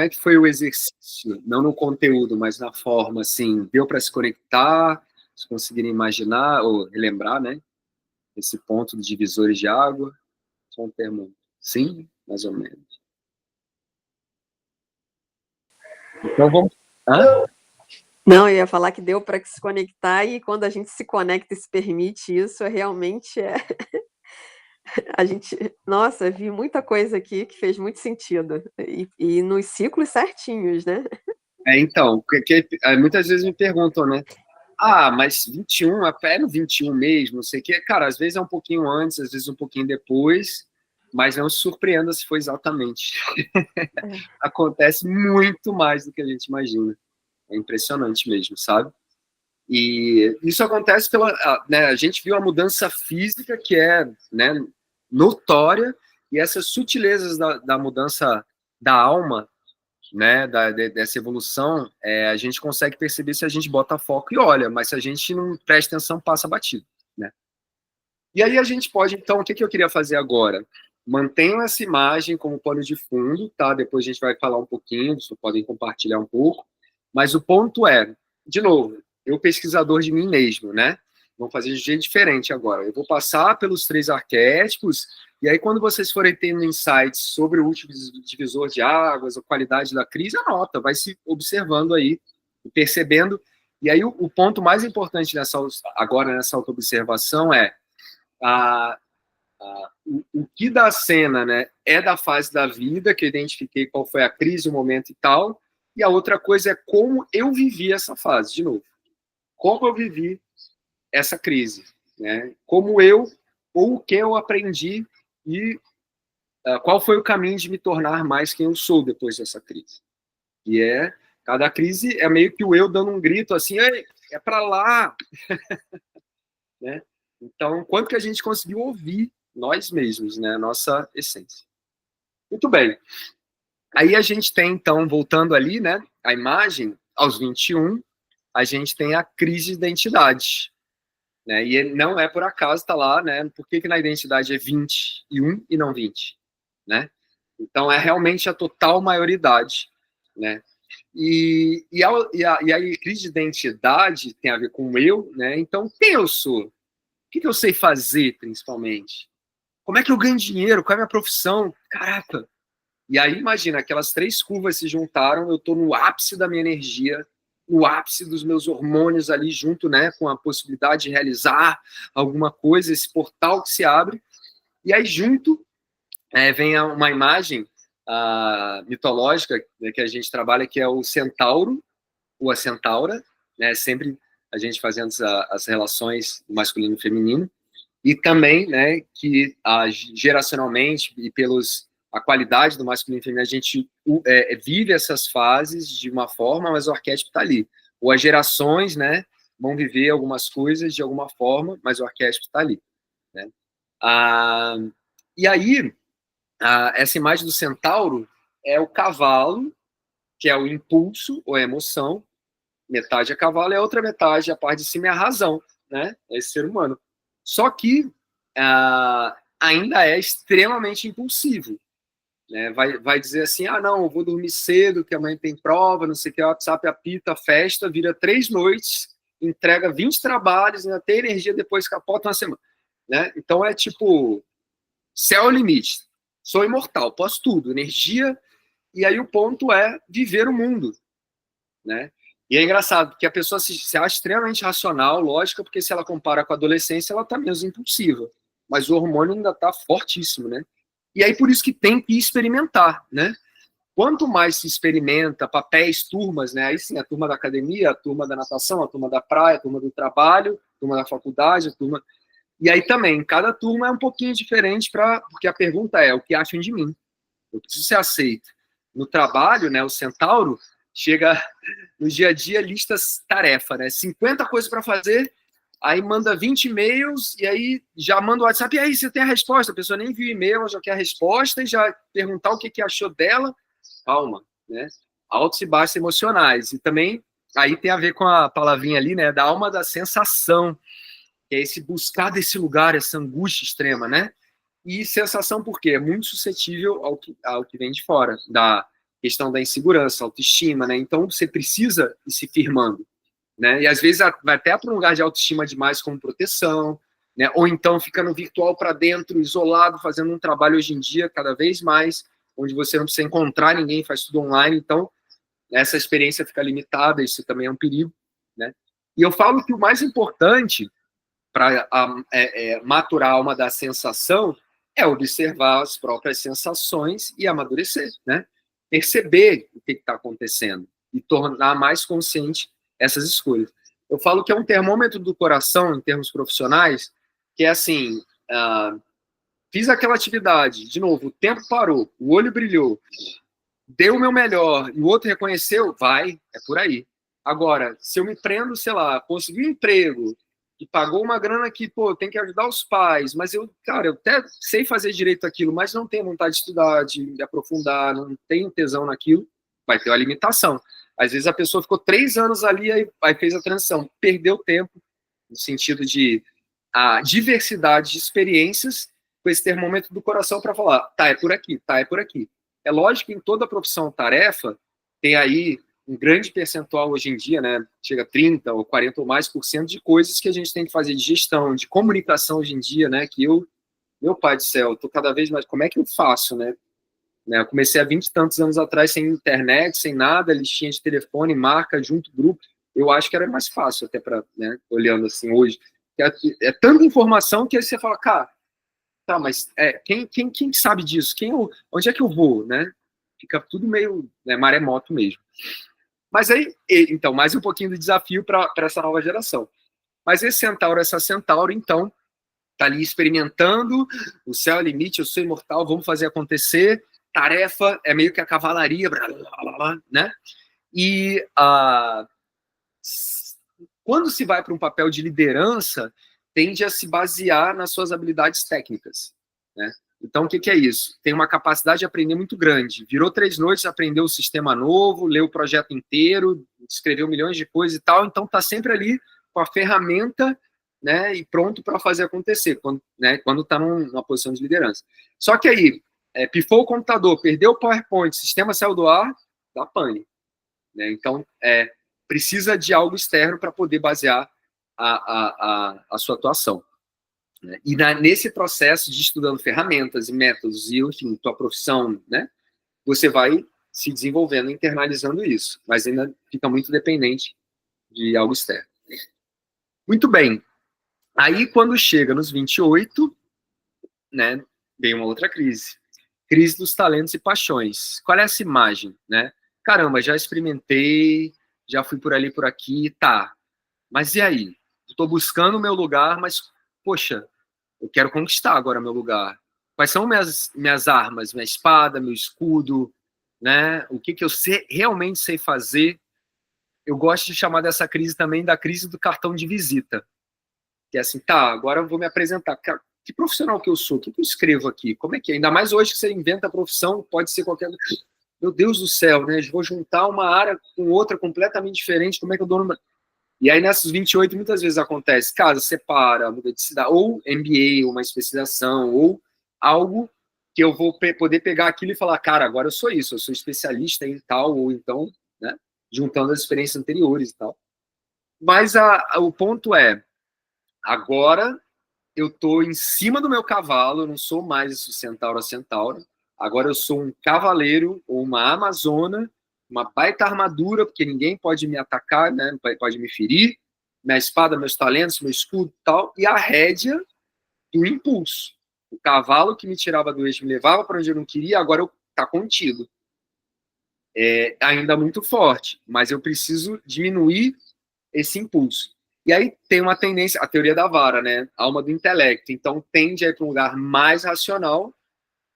é que foi o exercício? Não no conteúdo, mas na forma, assim, deu para se conectar, se conseguirem imaginar ou relembrar, né? Esse ponto de divisores de água? Só um termo. Sim, mais ou menos. Então vamos. Hã? Não, eu ia falar que deu para se conectar e quando a gente se conecta e se permite isso, realmente é. A gente, nossa, vi muita coisa aqui que fez muito sentido e nos ciclos certinhos, né? Então, muitas vezes me perguntam, né? Ah, mas 21, é no 21 mesmo, não sei o quê. Cara, às vezes é um pouquinho antes, às vezes um pouquinho depois, mas não se surpreenda se for exatamente. É. Acontece muito mais do que a gente imagina. É impressionante mesmo, sabe? E isso acontece né, a gente viu a mudança física que é, né, notória, e essas sutilezas da mudança da alma, né, dessa evolução, a gente consegue perceber se a gente bota foco e olha, mas se a gente não presta atenção, passa batido, né? E aí a gente pode, então, o que eu queria fazer agora? Mantenham essa imagem como pano de fundo, tá? Depois a gente vai falar um pouquinho, vocês podem compartilhar um pouco, mas o ponto é, de novo, eu pesquisador de mim mesmo, né? Vamos fazer de jeito diferente agora. Eu vou passar pelos 3 arquétipos, e aí quando vocês forem tendo insights sobre o último divisor de águas, a qualidade da crise, anota, vai se observando aí, percebendo. E aí o ponto mais importante agora nessa autoobservação é o que da cena, né, é da fase da vida, que eu identifiquei qual foi a crise, o momento e tal, e a outra coisa é como eu vivi essa fase, de novo. Como eu vivi essa crise, né? Como ou o que eu aprendi e qual foi o caminho de me tornar mais quem eu sou depois dessa crise. E cada crise é meio que o eu dando um grito assim, ei, é para lá, né? Então, quanto que a gente conseguiu ouvir nós mesmos, né? A nossa essência. Muito bem. Aí a gente tem, então, voltando ali, né? A imagem, aos 21, a gente tem a crise de identidade. Né? E não é por acaso, tá lá, né? Por que na identidade é 21 e não 20? Né? Então, é realmente a total maioridade. Né? E a crise de identidade tem a ver com o eu, né? Então, quem eu sou? O que eu sei fazer, principalmente? Como é que eu ganho dinheiro? Qual é a minha profissão? Caraca! E aí, imagina, aquelas 3 curvas se juntaram, eu estou no ápice da minha energia, no ápice dos meus hormônios ali junto, né, com a possibilidade de realizar alguma coisa, esse portal que se abre. E aí, junto, vem uma imagem mitológica, né, que a gente trabalha, que é o centauro, ou a centaura, né, sempre a gente fazendo as relações masculino e feminino, e também, né, que geracionalmente e a qualidade do masculino e feminino, a gente vive essas fases de uma forma, mas o arquétipo está ali. Ou as gerações, né, vão viver algumas coisas de alguma forma, mas o arquétipo está ali. Né? E aí, essa imagem do centauro é o cavalo, que é o impulso ou a emoção, metade é cavalo e a outra metade, a parte de cima, é a razão, né? É esse ser humano. Só que ainda é extremamente impulsivo. Né? Vai dizer assim, não, eu vou dormir cedo, que amanhã tem prova, não sei o que, o WhatsApp apita, festa, vira 3 noites, entrega 20 trabalhos, ainda tem energia, depois capota uma semana. Né? Então é tipo, céu é o limite. Sou imortal, posso tudo, energia, e aí o ponto é viver o mundo. Né? E é engraçado, porque a pessoa se acha extremamente racional, lógica, porque se ela compara com a adolescência, ela está menos impulsiva. Mas o hormônio ainda está fortíssimo, né? E aí por isso que tem que experimentar, né? Quanto mais se experimenta papéis, turmas, né? Aí sim, a turma da academia, a turma da natação, a turma da praia, a turma do trabalho, a turma da faculdade, a turma... E aí também, cada turma é um pouquinho diferente, porque a pergunta é, o que acham de mim? Eu preciso ser aceito. No trabalho, né, o centauro chega no dia a dia, listas tarefa, né? 50 coisas para fazer, aí manda 20 e-mails, e aí já manda o WhatsApp, e aí você tem a resposta, a pessoa nem viu o e-mail, ela já quer a resposta, e já perguntar o que achou dela. Calma, né? Altos e baixos emocionais. E também, aí tem a ver com a palavrinha ali, né, da alma da sensação, que é esse buscar desse lugar, essa angústia extrema, né? E sensação por quê? É muito suscetível ao que vem de fora, questão da insegurança, autoestima, né? Então você precisa ir se firmando, né? E às vezes vai até para um lugar de autoestima demais como proteção, né? Ou então fica no virtual para dentro, isolado, fazendo um trabalho hoje em dia cada vez mais, onde você não precisa encontrar ninguém, faz tudo online, então essa experiência fica limitada, isso também é um perigo, né? E eu falo que o mais importante para maturar a alma da sensação é observar as próprias sensações e amadurecer, né? Perceber o que está acontecendo e tornar mais consciente essas escolhas. Eu falo que é um termômetro do coração, em termos profissionais, que é assim, fiz aquela atividade, de novo, o tempo parou, o olho brilhou, deu o meu melhor e o outro reconheceu, vai, é por aí. Agora, se eu me prendo, sei lá, consegui um emprego e pagou uma grana que, pô, tem que ajudar os pais, mas eu, cara, eu até sei fazer direito aquilo, mas não tenho vontade de estudar, de aprofundar, não tenho tesão naquilo, vai ter uma limitação. Às vezes a pessoa ficou 3 anos ali, aí fez a transição, perdeu tempo, no sentido de a diversidade de experiências, com esse termômetro do coração para falar, tá, é por aqui, tá, é por aqui. É lógico que em toda profissão tarefa tem aí um grande percentual hoje em dia, né? Chega a 30 ou 40 ou mais por cento de coisas que a gente tem que fazer de gestão, de comunicação hoje em dia, né? Que eu, meu pai do céu, tô cada vez mais, como é que eu faço, né? Eu comecei há 20 e tantos anos atrás sem internet, sem nada, listinha de telefone, marca, junto, grupo. Eu acho que era mais fácil até para, né, olhando assim hoje. É tanta informação que aí você fala, cara, tá, mas quem sabe disso? Onde é que eu vou, né? Fica tudo meio, né, maremoto mesmo. Mas aí, então, mais um pouquinho de desafio para essa nova geração. Mas esse centauro, essa centauro, então, tá ali experimentando, o céu é o limite, eu sou imortal, vamos fazer acontecer, tarefa é meio que a cavalaria, blá, blá, blá, blá, né? E quando se vai para um papel de liderança, tende a se basear nas suas habilidades técnicas, né? Então, o que é isso? Tem uma capacidade de aprender muito grande. Virou 3 noites, aprendeu o sistema novo, leu o projeto inteiro, escreveu milhões de coisas e tal, então está sempre ali com a ferramenta, né, e pronto para fazer acontecer, quando está numa posição de liderança. Só que aí, pifou o computador, perdeu o PowerPoint, o sistema saiu do ar, dá pane, né? Então, precisa de algo externo para poder basear a sua atuação. Né? E nesse processo de estudando ferramentas e métodos e, enfim, tua profissão, né, você vai se desenvolvendo, internalizando isso, mas ainda fica muito dependente de algo externo. Muito bem. Aí, quando chega nos 28, né, vem uma outra crise. Crise dos talentos e paixões. Qual é essa imagem, né? Caramba, já experimentei, já fui por ali, por aqui, tá. Mas e aí? Estou buscando o meu lugar, mas, poxa, eu quero conquistar agora meu lugar. Quais são minhas armas? Minha espada, meu escudo, né? O que eu realmente sei fazer? Eu gosto de chamar dessa crise também da crise do cartão de visita. Que é assim, tá, agora eu vou me apresentar. Que profissional que eu sou? O que eu escrevo aqui? Como é que é? Ainda mais hoje que você inventa a profissão, pode ser qualquer... Meu Deus do céu, né? Eu vou juntar uma área com outra completamente diferente. Como é que eu dou numa... E aí, nessas 28, muitas vezes acontece, casa, separa, muda de cidade, ou MBA, uma especialização, ou algo que eu vou poder pegar aquilo e falar, cara, agora eu sou isso, eu sou especialista em tal, ou então, né, juntando as experiências anteriores e tal. Mas o ponto é, agora eu estou em cima do meu cavalo, eu não sou mais o centauro a centauro, agora eu sou um cavaleiro ou uma amazona, uma baita armadura, porque ninguém pode me atacar, né? Pode me ferir, minha espada, meus talentos, meu escudo e tal, e a rédea do impulso. O cavalo que me tirava do eixo, me levava para onde eu não queria, agora está contido. É ainda muito forte, mas eu preciso diminuir esse impulso. E aí tem uma tendência, a teoria da vara, né? Alma do intelecto. Então tende a ir para um lugar mais racional,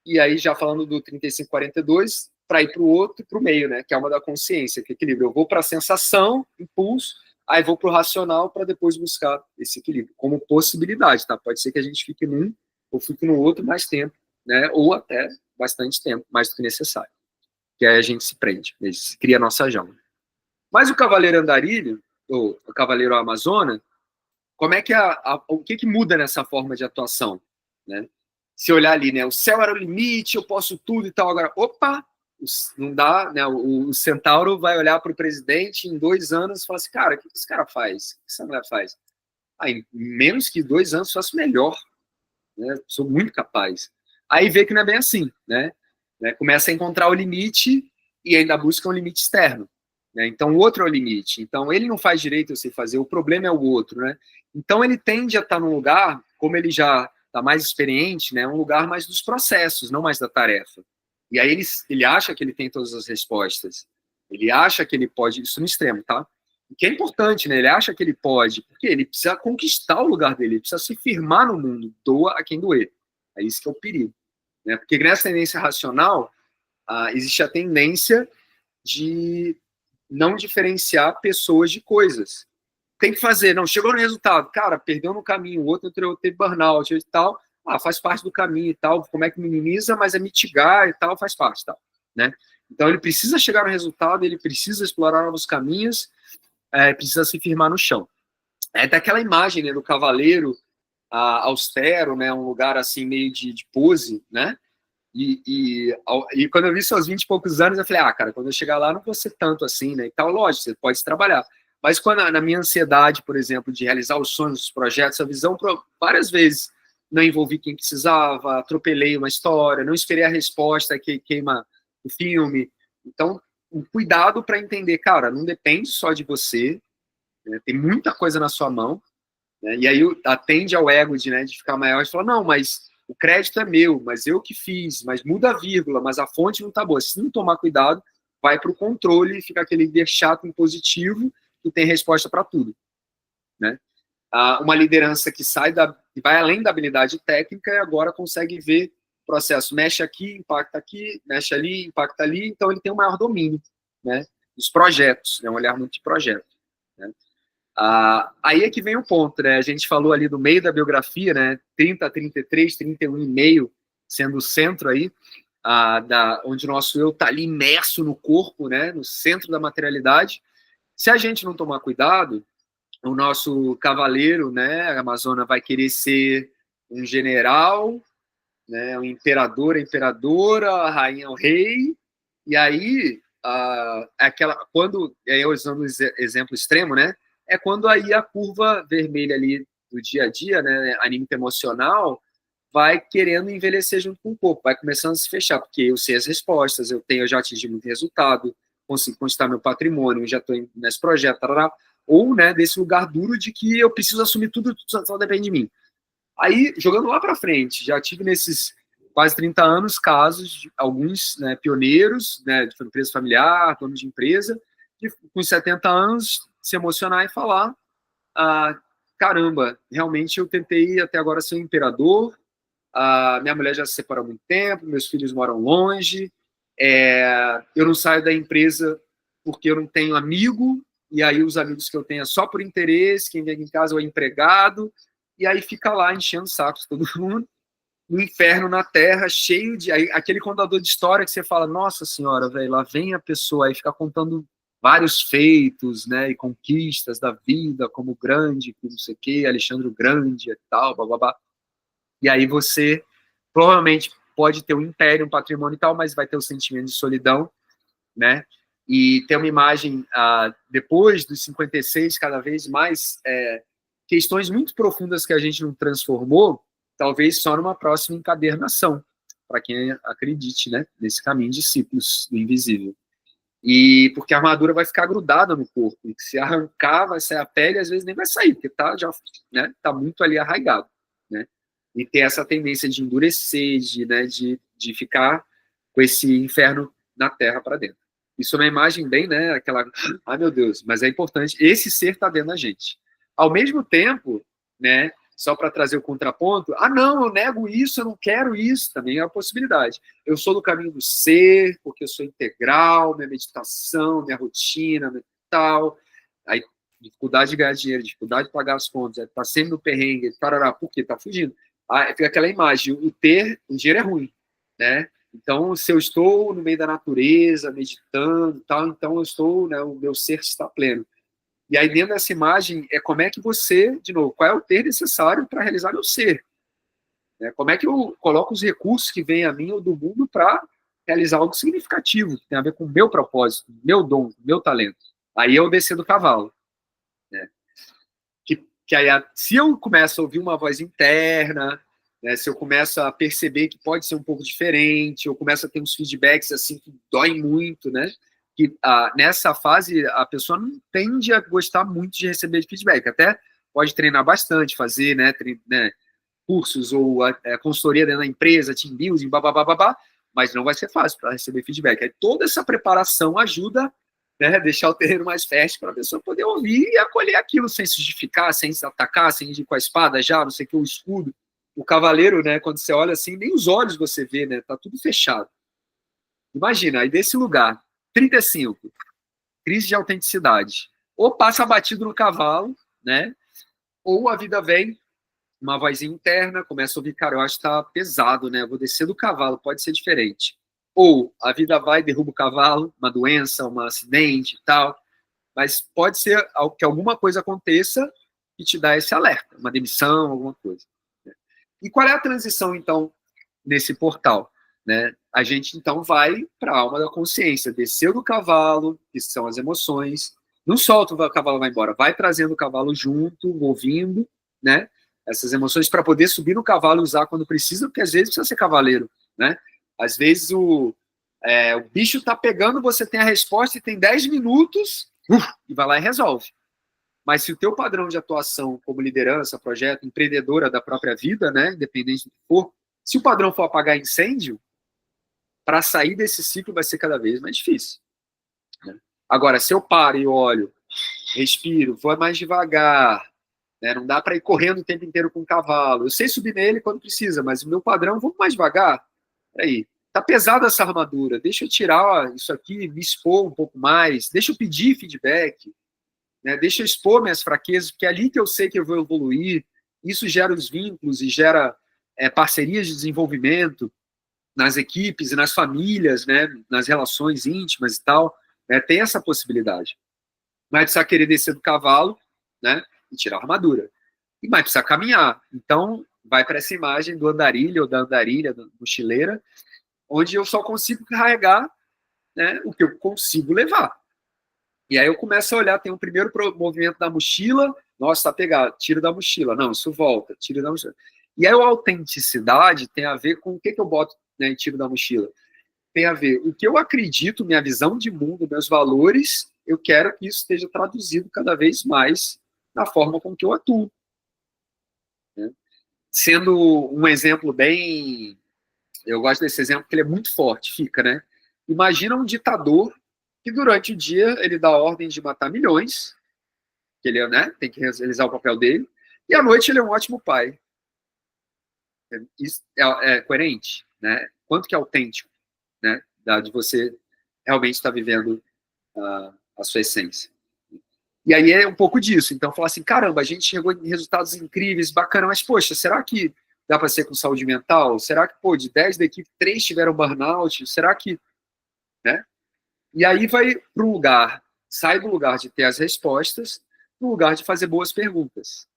e aí já falando do 3542, para ir para o outro, para o meio, né? Que é a alma da consciência, que é equilíbrio. Eu vou para a sensação, impulso, aí vou para o racional para depois buscar esse equilíbrio, como possibilidade, tá? Pode ser que a gente fique num ou fique no outro mais tempo, né? Ou até bastante tempo, mais do que necessário. Que aí a gente se prende, a gente cria a nossa jaula. Mas o cavaleiro andarilho, ou o cavaleiro amazona, como é que o que muda nessa forma de atuação, né? Se olhar ali, né? O céu era o limite, eu posso tudo e tal. Agora, opa, não dá, né? O centauro vai olhar para o presidente em 2 anos e falar assim, cara, o que esse cara faz? O que essa mulher faz? Em menos que 2 anos faço melhor, né? Sou muito capaz. Aí vê que não é bem assim, né? Começa a encontrar o limite e ainda busca um limite externo, né? Então o outro é o limite. Então ele não faz direito a se fazer, o problema é o outro, né? Então ele tende a estar num lugar, como ele já está mais experiente, né? Um lugar mais dos processos, não mais da tarefa. E aí ele acha que ele tem todas as respostas. Ele acha que ele pode, isso no extremo, tá? O que é importante, né? Ele acha que ele pode, porque ele precisa conquistar o lugar dele, ele precisa se firmar no mundo, doa a quem doer. É isso que é o perigo, né? Porque nessa tendência racional, existe a tendência de não diferenciar pessoas de coisas. Tem que fazer, não, chegou no resultado, cara, perdeu no caminho, o outro teve burnout e tal, faz parte do caminho e tal, como é que minimiza, mas é mitigar e tal, faz parte, tal, né? Então ele precisa chegar no resultado, ele precisa explorar novos caminhos, precisa se firmar no chão. É daquela imagem, né, do cavaleiro austero, né, um lugar assim meio de pose, né? E quando eu vi seus 20 e poucos anos, eu falei, cara, quando eu chegar lá não vou ser tanto assim, né? E tal, lógico, você pode trabalhar. Mas quando na minha ansiedade, por exemplo, de realizar os sonhos, os projetos, a visão, várias vezes não envolvi quem precisava, atropelei uma história, não esperei a resposta que queima o filme. Então, um cuidado para entender, cara, não depende só de você, né? Tem muita coisa na sua mão, né? E aí atende ao ego de ficar maior e falar, não, mas o crédito é meu, mas eu que fiz, mas muda a vírgula, mas a fonte não está boa. Se não tomar cuidado, vai para o controle e fica aquele líder chato, impositivo, que tem resposta para tudo, né? Uma liderança que vai além da habilidade técnica e agora consegue ver o processo, mexe aqui, impacta aqui, mexe ali, impacta ali, então ele tem um maior domínio, né, dos projetos, né, um olhar muito de projeto, né? Aí é que vem o ponto, né? A gente falou ali do meio da biografia, né? 30, 33, 31,5 sendo o centro aí, onde o nosso eu está ali imerso no corpo, né? No centro da materialidade. Se a gente não tomar cuidado, o nosso cavaleiro, né? A Amazona vai querer ser um general, né? Um imperador, a imperadora, a rainha, o rei, e aí aí usando o exemplo extremo, né? É quando aí a curva vermelha ali do dia a dia, né, anímico emocional, vai querendo envelhecer junto com o corpo, vai começando a se fechar, porque eu sei as respostas, eu já atingi muito resultado, consigo conquistar meu patrimônio, já estou nesse projeto, tarará, ou, né, desse lugar duro de que eu preciso assumir tudo só depende de mim. Aí, jogando lá para frente, já tive nesses quase 30 anos casos de alguns, né, pioneiros, né, de empresa familiar, dono de empresa, que com 70 anos se emocionar e falar, caramba, realmente eu tentei até agora ser um imperador, minha mulher já se separou há muito tempo, meus filhos moram longe, eu não saio da empresa porque eu não tenho amigo, e aí os amigos que eu tenho é só por interesse, quem vem aqui em casa é o empregado, e aí fica lá enchendo o saco de todo mundo, no inferno na terra, cheio de... aquele contador de história que você fala, nossa senhora, velho, lá vem a pessoa, aí fica contando vários feitos, né, e conquistas da vida, como grande, não sei o quê, Alexandre o Grande e tal, blá. E aí você provavelmente pode ter um império, um patrimônio e tal, mas vai ter o sentimento de solidão, né? E tem uma imagem, depois dos 56, cada vez mais, questões muito profundas que a gente não transformou, talvez só numa próxima encadernação, para quem acredite, né, nesse caminho de ciclos do invisível. E porque a armadura vai ficar grudada no corpo, e se arrancar, vai sair a pele, às vezes nem vai sair, porque tá muito ali arraigado, né? E ter essa tendência de endurecer, de ficar com esse inferno na terra para dentro. Isso é uma imagem bem, né, aquela, ai meu Deus, mas é importante, esse ser está dentro da gente. Ao mesmo tempo, né, só para trazer o contraponto, não, eu nego isso, eu não quero isso, também é uma possibilidade. Eu sou do caminho do ser, porque eu sou integral, minha meditação, minha rotina, tal, aí dificuldade de ganhar dinheiro, dificuldade de pagar as contas, tá sempre no perrengue, tarará, por quê? Tá fugindo. Fica aquela imagem, o dinheiro é ruim, né? Então, se eu estou no meio da natureza, meditando, tal, então eu estou, né, o meu ser está pleno. E aí, dentro dessa imagem, como é que você, de novo, qual é o ter necessário para realizar meu ser? Como é que eu coloco os recursos que vêm a mim ou do mundo para realizar algo significativo, que tem a ver com o meu propósito, meu dom, meu talento. Aí eu descer do cavalo. Né? Que aí, se eu começo a ouvir uma voz interna, né, se eu começo a perceber que pode ser um pouco diferente, eu começo a ter uns feedbacks assim que doem muito, né? Que nessa fase a pessoa não tende a gostar muito de receber feedback. Até pode treinar bastante, fazer, né, cursos ou consultoria dentro da empresa, team building, babá, mas não vai ser fácil para receber feedback. Aí toda essa preparação ajuda, né, deixar o terreno mais fértil para a pessoa poder ouvir e acolher aquilo sem se justificar, sem se atacar, sem ir com a espada já, não sei o que, o escudo. O cavaleiro, né, quando você olha assim, nem os olhos você vê, né, tá tudo fechado. Imagina, aí desse lugar, 35, crise de autenticidade. Ou passa batido no cavalo, né, ou a vida vem, uma vozinha interna, começa a ouvir, cara, eu acho que tá pesado, né, eu vou descer do cavalo, pode ser diferente. Ou a vida vai, derruba o cavalo, uma doença, um acidente e tal, mas pode ser que alguma coisa aconteça e te dá esse alerta, uma demissão, alguma coisa. E qual é a transição, então, nesse portal? Né? A gente, então, vai para a alma da consciência, desceu do cavalo, que são as emoções, não solta o cavalo, vai embora, vai trazendo o cavalo junto, ouvindo, né? Essas emoções para poder subir no cavalo e usar quando precisa, porque às vezes precisa ser cavaleiro, né? Às vezes o bicho está pegando, você tem a resposta e tem 10 minutos, e vai lá e resolve. Mas se o teu padrão de atuação como liderança, projeto, empreendedora da própria vida, né, independente do que for, se o padrão for apagar incêndio, para sair desse ciclo vai ser cada vez mais difícil. Né? Agora, se eu paro e olho, respiro, vou mais devagar, né, não dá para ir correndo o tempo inteiro com o cavalo. Eu sei subir nele quando precisa, mas o meu padrão, vamos mais devagar. Peraí, tá pesada essa armadura, deixa eu tirar isso aqui, me expor um pouco mais, deixa eu pedir feedback, né? Deixa eu expor minhas fraquezas, porque é ali que eu sei que eu vou evoluir. Isso gera os vínculos e gera parcerias de desenvolvimento nas equipes e nas famílias, né? Nas relações íntimas e tal. Né? Tem essa possibilidade. Mas precisa querer descer do cavalo, né? E tirar a armadura. E mais precisa caminhar. Então, vai para essa imagem do andarilho ou da andarilha, da mochileira, onde eu só consigo carregar, né, o que eu consigo levar. E aí eu começo a olhar, tem um primeiro movimento da mochila, nossa, tá pegado, tiro da mochila, não, isso volta, tiro da mochila. E aí a autenticidade tem a ver com o que eu boto, né, em tiro da mochila. Tem a ver o que eu acredito, minha visão de mundo, meus valores, eu quero que isso esteja traduzido cada vez mais na forma com que eu atuo. Né? Sendo um exemplo bem... Eu gosto desse exemplo porque ele é muito forte, fica, né? Imagina um ditador que durante o dia ele dá ordem de matar milhões, que ele, né, tem que realizar o papel dele, e à noite ele é um ótimo pai. Isso é coerente, né? Quanto que é autêntico, né? De você realmente estar vivendo a sua essência. E aí é um pouco disso. Então, falar assim, caramba, a gente chegou em resultados incríveis, bacana, mas, poxa, será que dá para ser com saúde mental? Será que, pô, de 10 da equipe, 3 tiveram burnout? Será que... Né? E aí vai para um lugar, sai do lugar de ter as respostas, no lugar de fazer boas perguntas.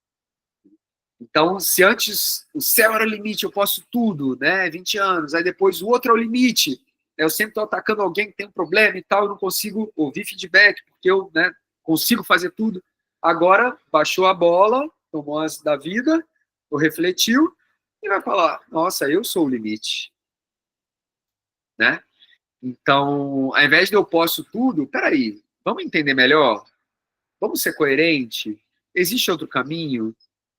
Então, se antes o céu era o limite, eu posso tudo, né? 20 anos, aí depois o outro é o limite. Eu sempre estou atacando alguém que tem um problema e tal, eu não consigo ouvir feedback, porque eu, né, consigo fazer tudo. Agora, baixou a bola, tomou as da vida, ou refletiu, e vai falar, nossa, eu sou o limite. Né? Então, ao invés de eu posso tudo, peraí, vamos entender melhor? Vamos ser coerente? Existe outro caminho?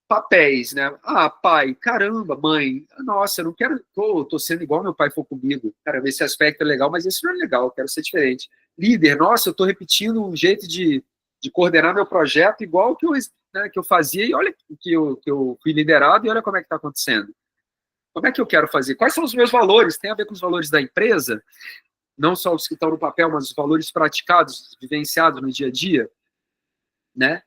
Papéis, né? Ah, pai, caramba, mãe, nossa, eu não quero, tô sendo igual meu pai foi comigo. Cara, esse aspecto é legal, mas esse não é legal, eu quero ser diferente. Líder, nossa, eu tô repetindo um jeito de coordenar meu projeto igual que eu fazia, e olha que eu fui liderado, e olha como é que tá acontecendo. Como é que eu quero fazer? Quais são os meus valores? Tem a ver com os valores da empresa? Não só os que estão no papel, mas os valores praticados, vivenciados no dia a dia, né?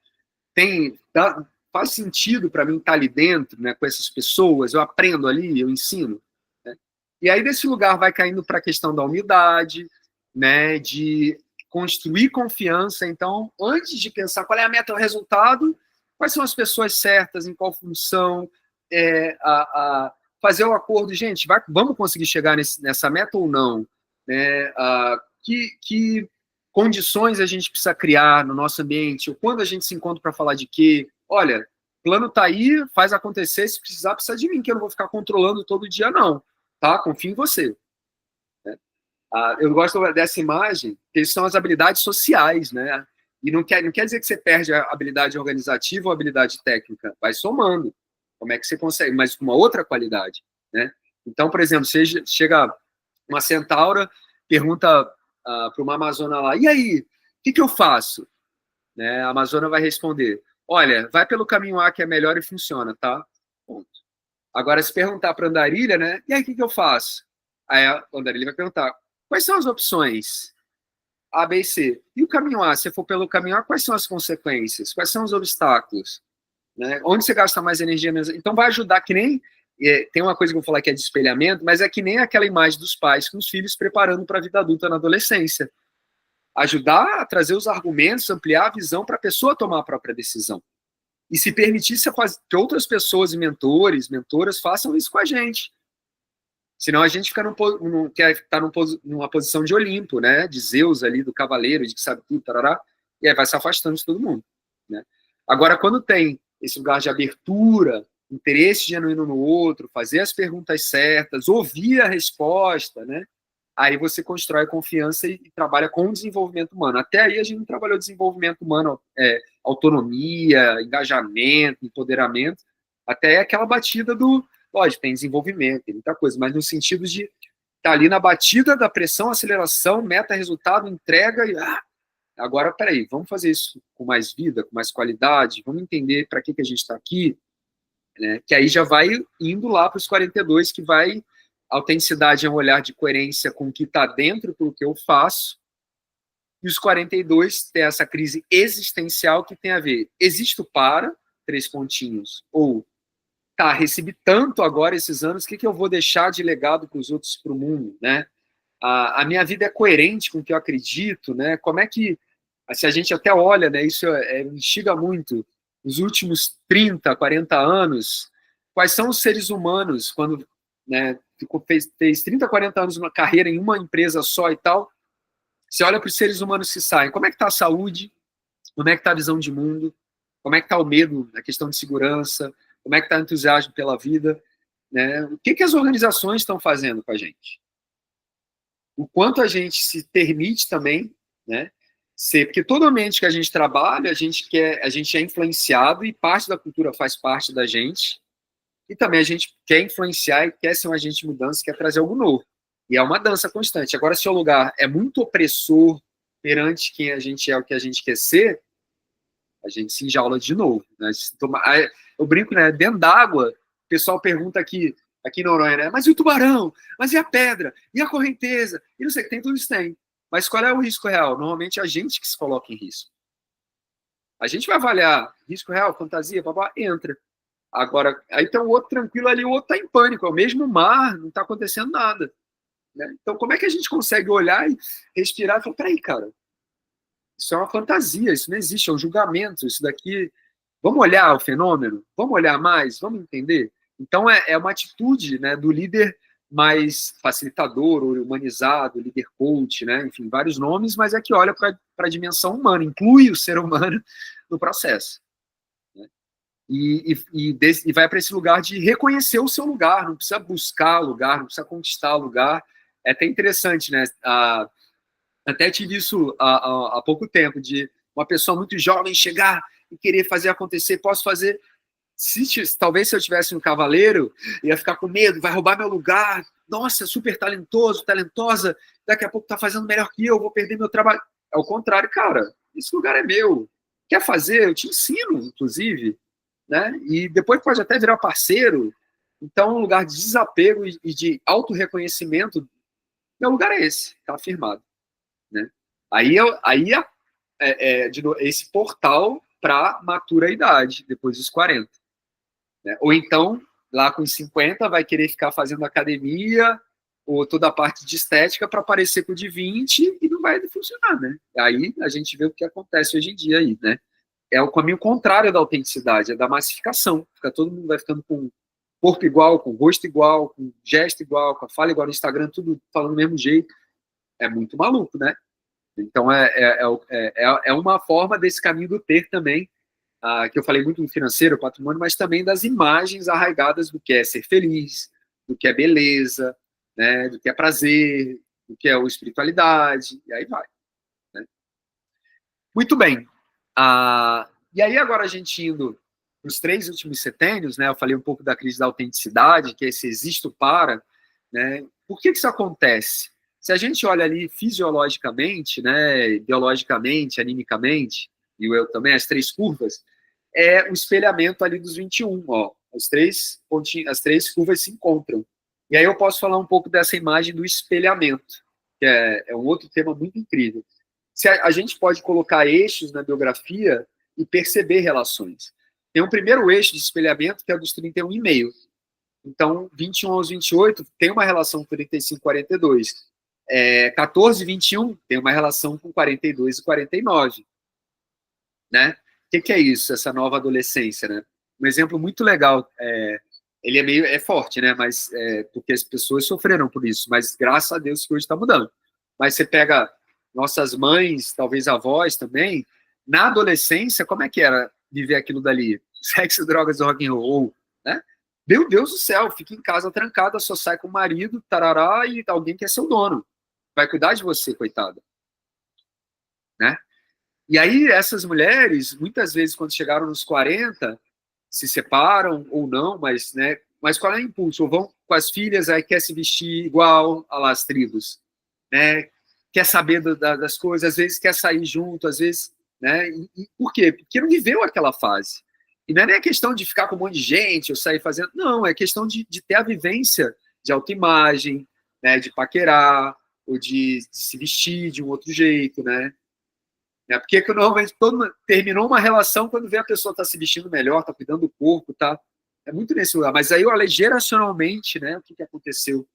Faz sentido para mim estar ali dentro, né, com essas pessoas, eu aprendo ali, eu ensino. Né? E aí desse lugar vai caindo para a questão da humildade, né, de construir confiança. Então, antes de pensar qual é a meta, o resultado, quais são as pessoas certas, em qual função, fazer o acordo, gente, vamos conseguir chegar nessa meta ou não? né? Que condições a gente precisa criar no nosso ambiente, ou quando a gente se encontra para falar de quê. Olha, o plano está aí, faz acontecer, se precisar, precisa de mim, que eu não vou ficar controlando todo dia, não. Tá? Confio em você. Né? Eu gosto dessa imagem, que são as habilidades sociais, né? E não quer dizer que você perde a habilidade organizativa ou a habilidade técnica, vai somando. Como é que você consegue? Mas com uma outra qualidade, né? Então, por exemplo, chega uma centaura, pergunta para uma amazona lá, e aí, o que eu faço? Né? A amazona vai responder, olha, vai pelo caminho A que é melhor e funciona, tá? Ponto. Agora, se perguntar para a andarilha, né? E aí, o que eu faço? Aí a andarilha vai perguntar, quais são as opções? A, B e C. E o caminho A? Se for pelo caminho A, quais são as consequências? Quais são os obstáculos? Né? Onde você gasta mais energia? Então, vai ajudar que nem... Tem uma coisa que eu vou falar que é de espelhamento, mas é que nem aquela imagem dos pais com os filhos preparando para a vida adulta na adolescência. Ajudar a trazer os argumentos, ampliar a visão para a pessoa tomar a própria decisão. E se permitir que outras pessoas e mentores, mentoras façam isso com a gente. Senão a gente fica quer estar numa posição de Olimpo, né? De Zeus ali, do cavaleiro, de que sabe tudo, tarará, e aí vai se afastando de todo mundo. Né? Agora, quando tem esse lugar de abertura, interesse genuíno no outro, fazer as perguntas certas, ouvir a resposta, né? Aí você constrói confiança e trabalha com o desenvolvimento humano. Até aí a gente não trabalhou desenvolvimento humano, autonomia, engajamento, empoderamento, até aquela batida do... Lógico, tem desenvolvimento, tem muita coisa, mas no sentido de estar ali na batida da pressão, aceleração, meta, resultado, entrega e... agora, peraí, vamos fazer isso com mais vida, com mais qualidade, vamos entender para que a gente está aqui, né? Que aí já vai indo lá para os 42, que vai... Autenticidade é um olhar de coerência com o que está dentro do que eu faço, e os 42 tem essa crise existencial que tem a ver, existo para, 3 pontinhos, ou tá, recebi tanto agora esses anos, o que eu vou deixar de legado para os outros, para o mundo, né? A minha vida é coerente com o que eu acredito, né? Como é que, se a gente até olha, né, isso me instiga muito, os últimos 30, 40 anos, quais são os seres humanos, quando, né, fez 30, 40 anos uma carreira em uma empresa só e tal, você olha para os seres humanos que saem, como é que está a saúde, como é que está a visão de mundo, como é que está o medo, a questão de segurança, como é que está o entusiasmo pela vida, né? O que as organizações estão fazendo com a gente? O quanto a gente se permite também, né? Porque todo ambiente que a gente trabalha, a gente é influenciado e parte da cultura faz parte da gente, e também a gente quer influenciar e quer ser um agente de mudança, quer trazer algo novo. E é uma dança constante. Agora, se o lugar é muito opressor perante quem a gente é, o que a gente quer ser, a gente se enjaula de novo. Né? Eu brinco, né? Dentro d'água, o pessoal pergunta aqui em Noronha, né? Mas e o tubarão? Mas e a pedra? E a correnteza? E não sei, tem tudo isso, tem. Mas qual é o risco real? Normalmente é a gente que se coloca em risco. A gente vai avaliar risco real, fantasia, babá, entra. Agora, aí tem um outro tranquilo ali, o outro está em pânico, é o mesmo mar, não está acontecendo nada. Né? Então, como é que a gente consegue olhar e respirar e falar, peraí, cara, isso é uma fantasia, isso não existe, é um julgamento, isso daqui... Vamos olhar o fenômeno? Vamos olhar mais? Vamos entender? Então, é uma atitude, né, do líder mais facilitador, ou humanizado, líder coach, né? Enfim, vários nomes, mas é que olha para a dimensão humana, inclui o ser humano no processo. Né? E vai para esse lugar de reconhecer o seu lugar, não precisa buscar lugar, não precisa conquistar lugar. É até interessante, né? Até tive isso há pouco tempo, de uma pessoa muito jovem chegar e querer fazer acontecer, posso fazer. Talvez se eu tivesse um cavaleiro, ia ficar com medo, vai roubar meu lugar, nossa, super talentoso, talentosa, daqui a pouco tá fazendo melhor que eu, vou perder meu trabalho. É o contrário, cara, esse lugar é meu. Quer fazer? Eu te ensino, inclusive, né? E depois pode até virar parceiro. Então, um lugar de desapego e de autorreconhecimento, meu lugar é esse, tá afirmado. Né? Aí esse portal para matura idade, depois dos 40. Né? Ou então, lá com os 50, vai querer ficar fazendo academia ou toda a parte de estética para parecer com o de 20 e não vai funcionar. Né? Aí a gente vê o que acontece hoje em dia aí, né? É o caminho contrário da autenticidade, é da massificação. Todo mundo vai ficando com corpo igual, com rosto igual, com gesto igual, com a fala igual no Instagram, tudo falando do mesmo jeito. É muito maluco, né? Então, é uma forma desse caminho do ter também, que eu falei muito do financeiro, patrimônio, mas também das imagens arraigadas do que é ser feliz, do que é beleza, né, do que é prazer, do que é espiritualidade, e aí vai. Né? Muito bem. E aí agora a gente indo para os 3 últimos setênios, né, eu falei um pouco da crise da autenticidade, que é esse existo para, né, por que isso acontece? Se a gente olha ali fisiologicamente, né, biologicamente, animicamente, e o eu também, as 3 curvas, é o espelhamento ali dos 21, ó. As 3 curvas se encontram. E aí eu posso falar um pouco dessa imagem do espelhamento, que é um outro tema muito incrível. Se a gente pode colocar eixos na biografia e perceber relações. Tem um primeiro eixo de espelhamento, que é dos 31,5. Então, 21 aos 28 tem uma relação com 35 e 42. 14 e 21 tem uma relação com 42 e 49. Né? O que é isso, essa nova adolescência? Né? Um exemplo muito legal, ele é forte, né? Mas porque as pessoas sofreram por isso, mas graças a Deus que hoje está mudando. Mas você pega nossas mães, talvez avós também, na adolescência, como é que era viver aquilo dali? Sexo, drogas, rock and roll, né? Meu Deus do céu, fica em casa trancada, só sai com o marido, tarará, e alguém que é seu dono. Vai cuidar de você, coitada. Né? E aí, essas mulheres, muitas vezes, quando chegaram nos 40, se separam ou não, mas qual é o impulso? Ou vão com as filhas, aí quer se vestir igual a lá as tribos, né? Quer saber das coisas, às vezes quer sair junto, às vezes, né? E por quê? Porque não viveu aquela fase. E não é nem a questão de ficar com um monte de gente, ou sair fazendo, não, é questão de ter a vivência de autoimagem, né? De paquerar, ou de se vestir de um outro jeito, né? Porque normalmente todo mundo terminou uma relação quando vê a pessoa tá se vestindo melhor, tá cuidando do corpo, tá? É muito nesse lugar. Mas aí, olha, geracionalmente, né, o que aconteceu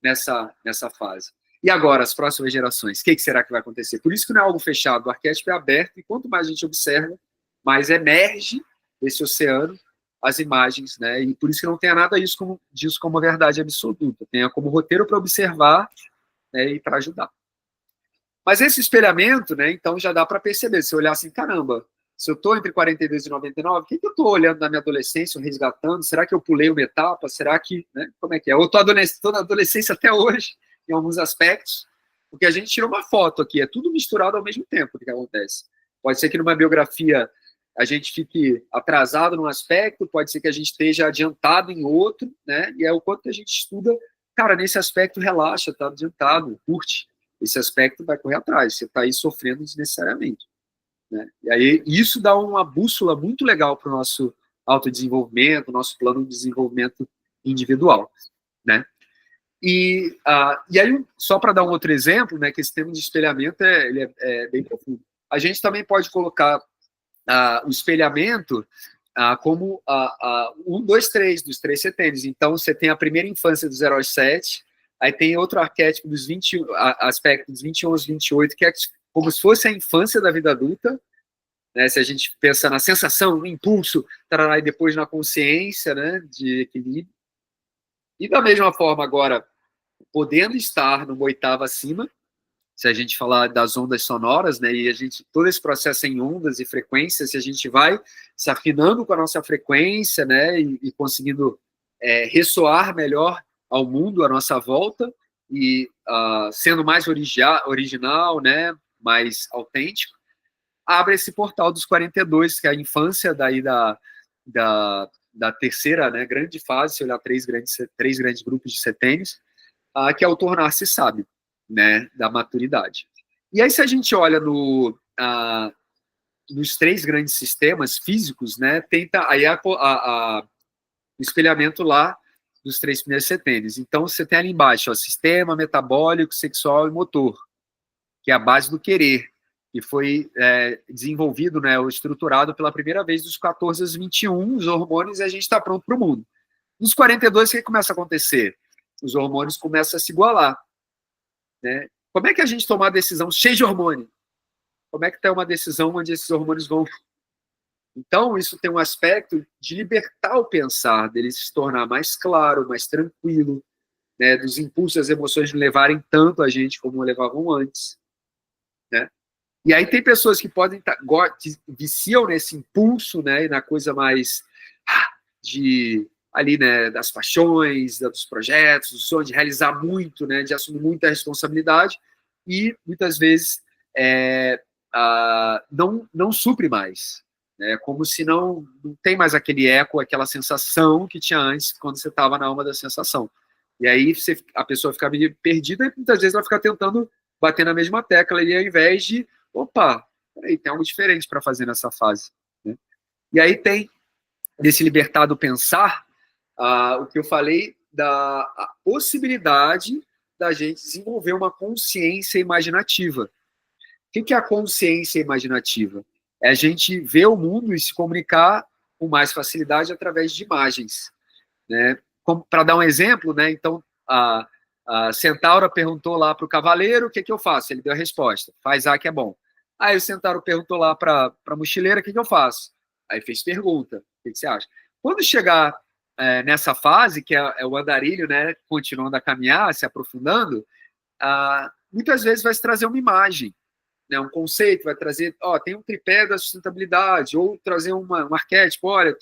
nessa fase. E agora, as próximas gerações, o que será que vai acontecer? Por isso que não é algo fechado, o arquétipo é aberto, e quanto mais a gente observa, mais emerge desse oceano as imagens, né? E por isso que não tenha nada disso como verdade absoluta. Tenha como roteiro para observar, né, e para ajudar. Mas esse espelhamento, né, então já dá para perceber, se eu olhar assim, caramba, se eu estou entre 42 e 99, o que eu estou olhando na minha adolescência, resgatando? Será que eu pulei uma etapa? Será que, né, como é que é? Eu estou na adolescência até hoje, em alguns aspectos, porque a gente tira uma foto aqui, é tudo misturado ao mesmo tempo, o que acontece. Pode ser que numa biografia a gente fique atrasado num aspecto, pode ser que a gente esteja adiantado em outro, né, e é o quanto que a gente estuda, cara, nesse aspecto relaxa, tá adiantado, curte. Esse aspecto vai correr atrás, você está aí sofrendo desnecessariamente. Né? E aí isso dá uma bússola muito legal para o nosso autodesenvolvimento, nosso plano de desenvolvimento individual. Né? E aí, só para dar um outro exemplo, né, que esse tema de espelhamento ele é bem profundo. A gente também pode colocar o espelhamento como 1, 2, 3, dos 3 setênios. Então, você tem a primeira infância dos 0 aos 7, aí tem outro arquétipo dos 20, aspecto dos 21 aos 28, que é como se fosse a infância da vida adulta, né? Se a gente pensa na sensação, no impulso, tarará, e depois na consciência, né, de equilíbrio. E da mesma forma, agora, podendo estar numa oitava acima, se a gente falar das ondas sonoras, né, e todo esse processo em ondas e frequências, se a gente vai se afinando com a nossa frequência, né, e conseguindo ressoar melhor ao mundo à nossa volta, e sendo mais original, né, mais autêntico, abre esse portal dos 42, que é a infância daí da terceira, né, grande fase, se olhar três grandes grupos de setênios, que é o tornar-se sábio, né, da maturidade. E aí, se a gente olha nos 3 grandes sistemas físicos, né, tenta aí o espelhamento lá dos 3 primeiros setênios. Então, você tem ali embaixo, ó, sistema metabólico, sexual e motor, que é a base do querer, que foi desenvolvido, né, ou estruturado pela primeira vez dos 14 aos 21, os hormônios, e a gente está pronto para o mundo. Nos 42, o que começa a acontecer? Os hormônios começam a se igualar. Né? Como é que a gente toma a decisão cheia de hormônio? Como é que tem uma decisão onde esses hormônios vão? Então, isso tem um aspecto de libertar o pensar, dele se tornar mais claro, mais tranquilo, né, dos impulsos, as emoções não levarem tanto a gente como levavam antes, né? E aí tem pessoas que podem que viciam nesse impulso, né, e na coisa mais de ali, né, das paixões, dos projetos, do sonho de realizar muito, né, de assumir muita responsabilidade e muitas vezes não supre mais, né, como se não tem mais aquele eco, aquela sensação que tinha antes quando você estava na alma da sensação. E aí a pessoa fica perdida e muitas vezes ela fica tentando bater na mesma tecla e ao invés de, opa, peraí, tem algo diferente para fazer nessa fase, né? E aí tem desse libertado pensar, o que eu falei da possibilidade da gente desenvolver uma consciência imaginativa. O que é a consciência imaginativa? É a gente ver o mundo e se comunicar com mais facilidade através de imagens, né? Para dar um exemplo, né? Então, a Centaura perguntou lá para o cavaleiro, o que eu faço? Ele deu a resposta, faz A que é bom. Aí o Centauro perguntou lá para a mochileira, o que eu faço? Aí fez pergunta, o que você acha? Quando chegar nessa fase, que é o andarilho, né, continuando a caminhar, se aprofundando, muitas vezes vai se trazer uma imagem, né, um conceito, vai trazer, tem um tripé da sustentabilidade, ou trazer um arquétipo, olha,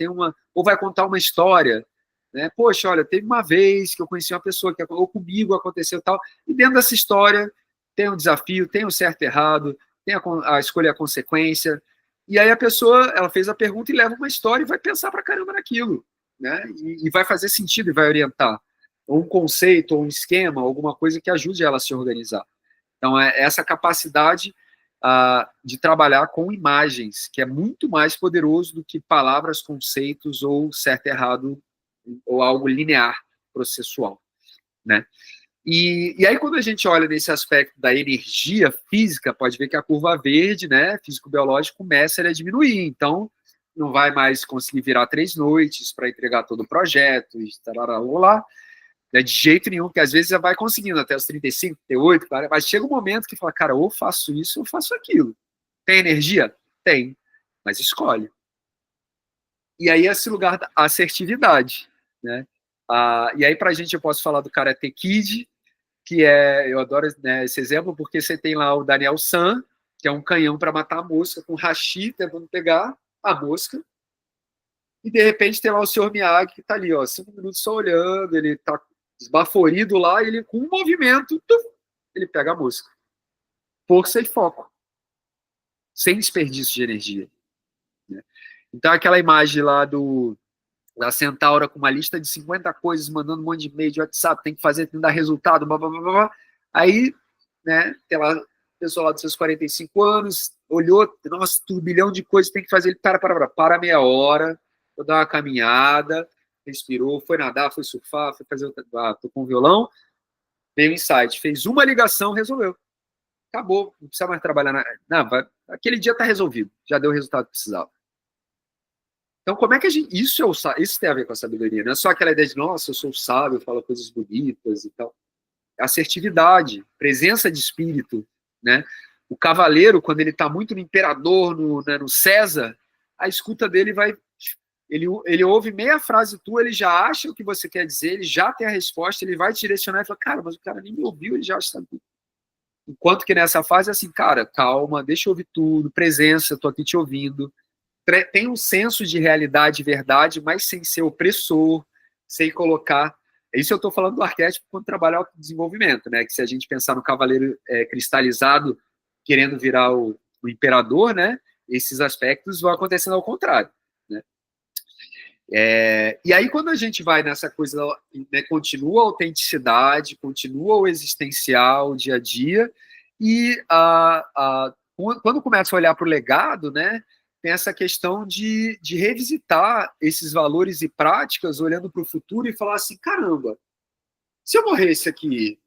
ou vai contar uma história, né, poxa, olha, teve uma vez que eu conheci uma pessoa, ou comigo aconteceu tal, e dentro dessa história tem um desafio, tem o certo e errado, tem a escolha e a consequência, e aí a pessoa, ela fez a pergunta e leva uma história e vai pensar pra caramba naquilo, né, e vai fazer sentido e vai orientar, ou um conceito, ou um esquema, alguma coisa que ajude ela a se organizar. Então, é essa capacidade de trabalhar com imagens, que é muito mais poderoso do que palavras, conceitos ou certo e errado, ou algo linear, processual, né? E aí, quando a gente olha nesse aspecto da energia física, pode ver que a curva verde, né, físico-biológico, começa a diminuir. Então, não vai mais conseguir virar 3 noites para entregar todo o projeto, e lá, né, de jeito nenhum, que às vezes já vai conseguindo até os 35, 38, mas chega um momento que fala, cara, ou faço isso ou faço aquilo. Tem energia? Tem, mas escolhe. E aí esse lugar da assertividade, né? E aí pra gente eu posso falar do Karate Kid, que eu adoro, né, esse exemplo, porque você tem lá o Daniel San, que é um canhão para matar a mosca, com hashi tentando pegar a mosca, e de repente tem lá o Sr. Miyagi, que tá ali, 5 minutos só olhando, ele tá esbaforido lá, e ele com um movimento, ele pega a mosca. Força e foco. Sem desperdício de energia, né? Então aquela imagem lá da Centaura com uma lista de 50 coisas, mandando um monte de e-mail de WhatsApp, tem que fazer, tem que dar resultado, blá, blá, blá, blá. Aí, né, tem lá o pessoal lá dos seus 45 anos, olhou, nossa, turbilhão de coisas, tem que fazer, ele para meia hora, vou dar uma caminhada, respirou, foi nadar, foi surfar, foi fazer, tocou um violão, veio um insight, fez uma ligação, resolveu. Acabou, não precisa mais trabalhar. Aquele dia está resolvido, já deu o resultado que precisava. Então, como é que a gente. Isso tem a ver com a sabedoria, não é só aquela ideia de, nossa, eu sou sábio, eu falo coisas bonitas e tal. Assertividade, presença de espírito, né? O cavaleiro, quando ele está muito no imperador, no César, a escuta dele vai. Ele ouve meia frase tua, ele já acha o que você quer dizer, ele já tem a resposta, ele vai te direcionar e fala, cara, mas o cara nem me ouviu, ele já acha que sabe. Enquanto que nessa fase é assim, cara, calma, deixa eu ouvir tudo, presença, tô aqui te ouvindo. Tem um senso de realidade e verdade, mas sem ser opressor, sem colocar. Isso eu estou falando do arquétipo quando trabalhar o desenvolvimento, né? Que se a gente pensar no cavaleiro cristalizado querendo virar o imperador, né? Esses aspectos vão acontecendo ao contrário, né? E aí, quando a gente vai nessa coisa, né, continua a autenticidade, continua o existencial, o dia a dia, e quando começa a olhar para o legado, né? Tem essa questão de revisitar esses valores e práticas olhando para o futuro e falar assim, caramba, se eu morresse aqui,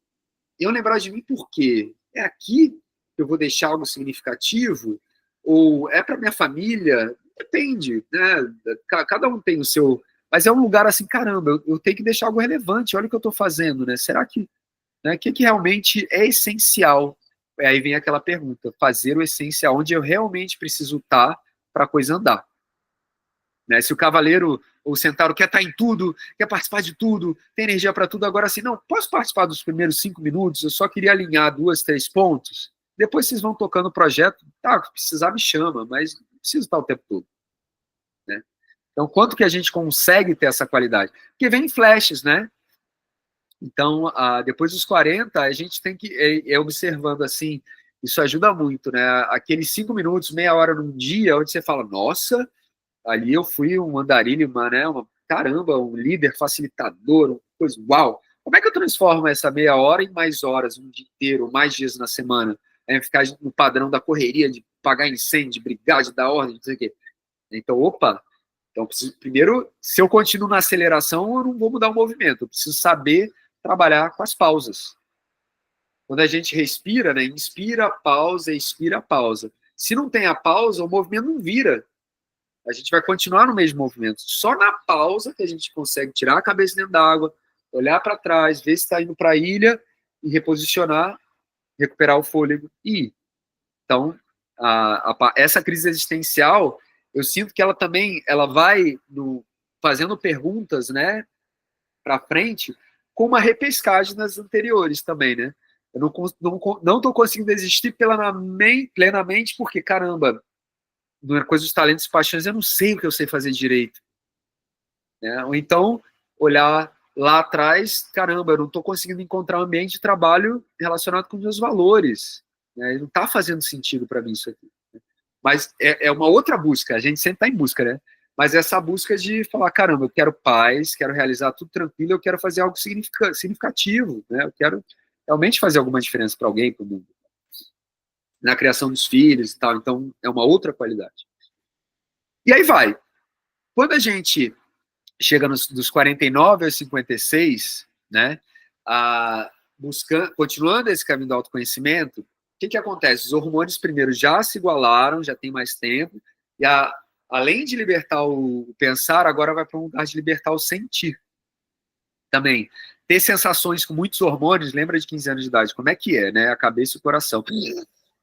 eu lembrar de mim por quê? É aqui que eu vou deixar algo significativo? Ou é para minha família? Depende, né? Cada um tem o seu... Mas é um lugar assim, caramba, eu tenho que deixar algo relevante, olha o que eu estou fazendo, né? Será que... Né, que realmente é essencial? Aí vem aquela pergunta, fazer o essencial, onde eu realmente preciso estar para a coisa andar. né? Se o cavaleiro ou o centauro quer estar em tudo, quer participar de tudo, tem energia para tudo, agora assim, não, posso participar dos primeiros 5 minutos, eu só queria alinhar 2, 3 pontos, depois vocês vão tocando o projeto, tá, se precisar me chama, mas não preciso estar o tempo todo, né? Então, quanto que a gente consegue ter essa qualidade? Porque vem flashes, né? Então, depois dos 40, a gente tem que ir observando assim, isso ajuda muito, né? Aqueles 5 minutos, meia hora num dia, onde você fala, nossa, ali eu fui um andarilho, né? Caramba, um líder facilitador, uma coisa, uau! Como é que eu transformo essa meia hora em mais horas, um dia inteiro, mais dias na semana? Ficar no padrão da correria, de pagar incêndio, de brigar, de dar ordem, não sei o quê. Então, opa! Então, primeiro, se eu continuo na aceleração, eu não vou mudar o movimento. Eu preciso saber trabalhar com as pausas. Quando a gente respira, né? Inspira, pausa, expira, pausa. Se não tem a pausa, o movimento não vira. A gente vai continuar no mesmo movimento. Só na pausa que a gente consegue tirar a cabeça dentro da água, olhar para trás, ver se está indo para a ilha e reposicionar, recuperar o fôlego e ir. Então, essa crise existencial, eu sinto que ela também vai fazendo perguntas, né, para frente, com uma repescagem nas anteriores também, né? Eu não estou conseguindo existir plenamente porque, caramba, na coisa dos talentos e paixões, eu não sei o que eu sei fazer direito. Né? Ou então, olhar lá atrás, caramba, eu não estou conseguindo encontrar um ambiente de trabalho relacionado com os meus valores. Né? Não está fazendo sentido para mim isso aqui. Mas é uma outra busca, a gente sempre está em busca, né? Mas essa busca de falar, caramba, eu quero paz, quero realizar tudo tranquilo, eu quero fazer algo significativo, né? Eu quero realmente fazer alguma diferença para alguém, para o mundo. Na criação dos filhos e tal, então é uma outra qualidade. E aí vai. Quando a gente chega dos 49 aos 56, né, continuando esse caminho do autoconhecimento, o que acontece? Os hormônios primeiro já se igualaram, já tem mais tempo, e além de libertar o pensar, agora vai para um lugar de libertar o sentir. Também, ter sensações com muitos hormônios, lembra de 15 anos de idade, como é que é, né? A cabeça e o coração.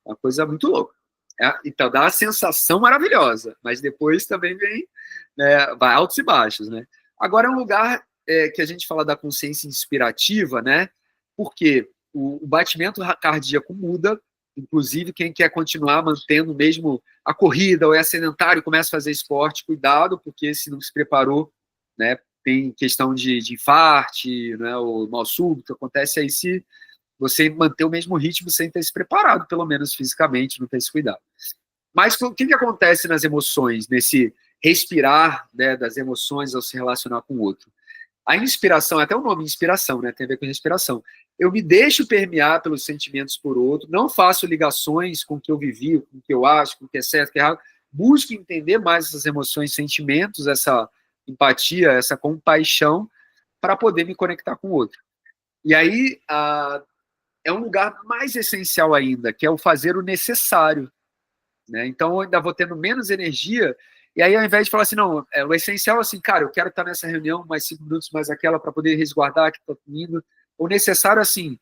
É uma coisa muito louca. Então, dá uma sensação maravilhosa, mas depois também vem, né, vai altos e baixos, né? Agora é um lugar que a gente fala da consciência inspirativa, né? Porque o batimento cardíaco muda, inclusive quem quer continuar mantendo mesmo a corrida ou é sedentário, começa a fazer esporte, cuidado, porque se não se preparou, né, tem questão de infarto, né, ou mal súbito, acontece aí se você manter o mesmo ritmo sem ter se preparado, pelo menos fisicamente, não ter esse cuidado. Mas o que acontece nas emoções, nesse respirar, né, das emoções ao se relacionar com o outro? A inspiração, até o nome inspiração, né, tem a ver com respiração. Eu me deixo permear pelos sentimentos por outro, não faço ligações com o que eu vivi, com o que eu acho, com o que é certo, o que é errado, busco entender mais essas emoções, sentimentos, essa empatia, essa compaixão, para poder me conectar com o outro. E aí, é um lugar mais essencial ainda, que é o fazer o necessário. Né? Então, eu ainda vou tendo menos energia, e aí, ao invés de falar assim, não, o essencial é assim, cara, eu quero estar nessa reunião mais 5 minutos, mais aquela, para poder resguardar que estou indo. O necessário, assim,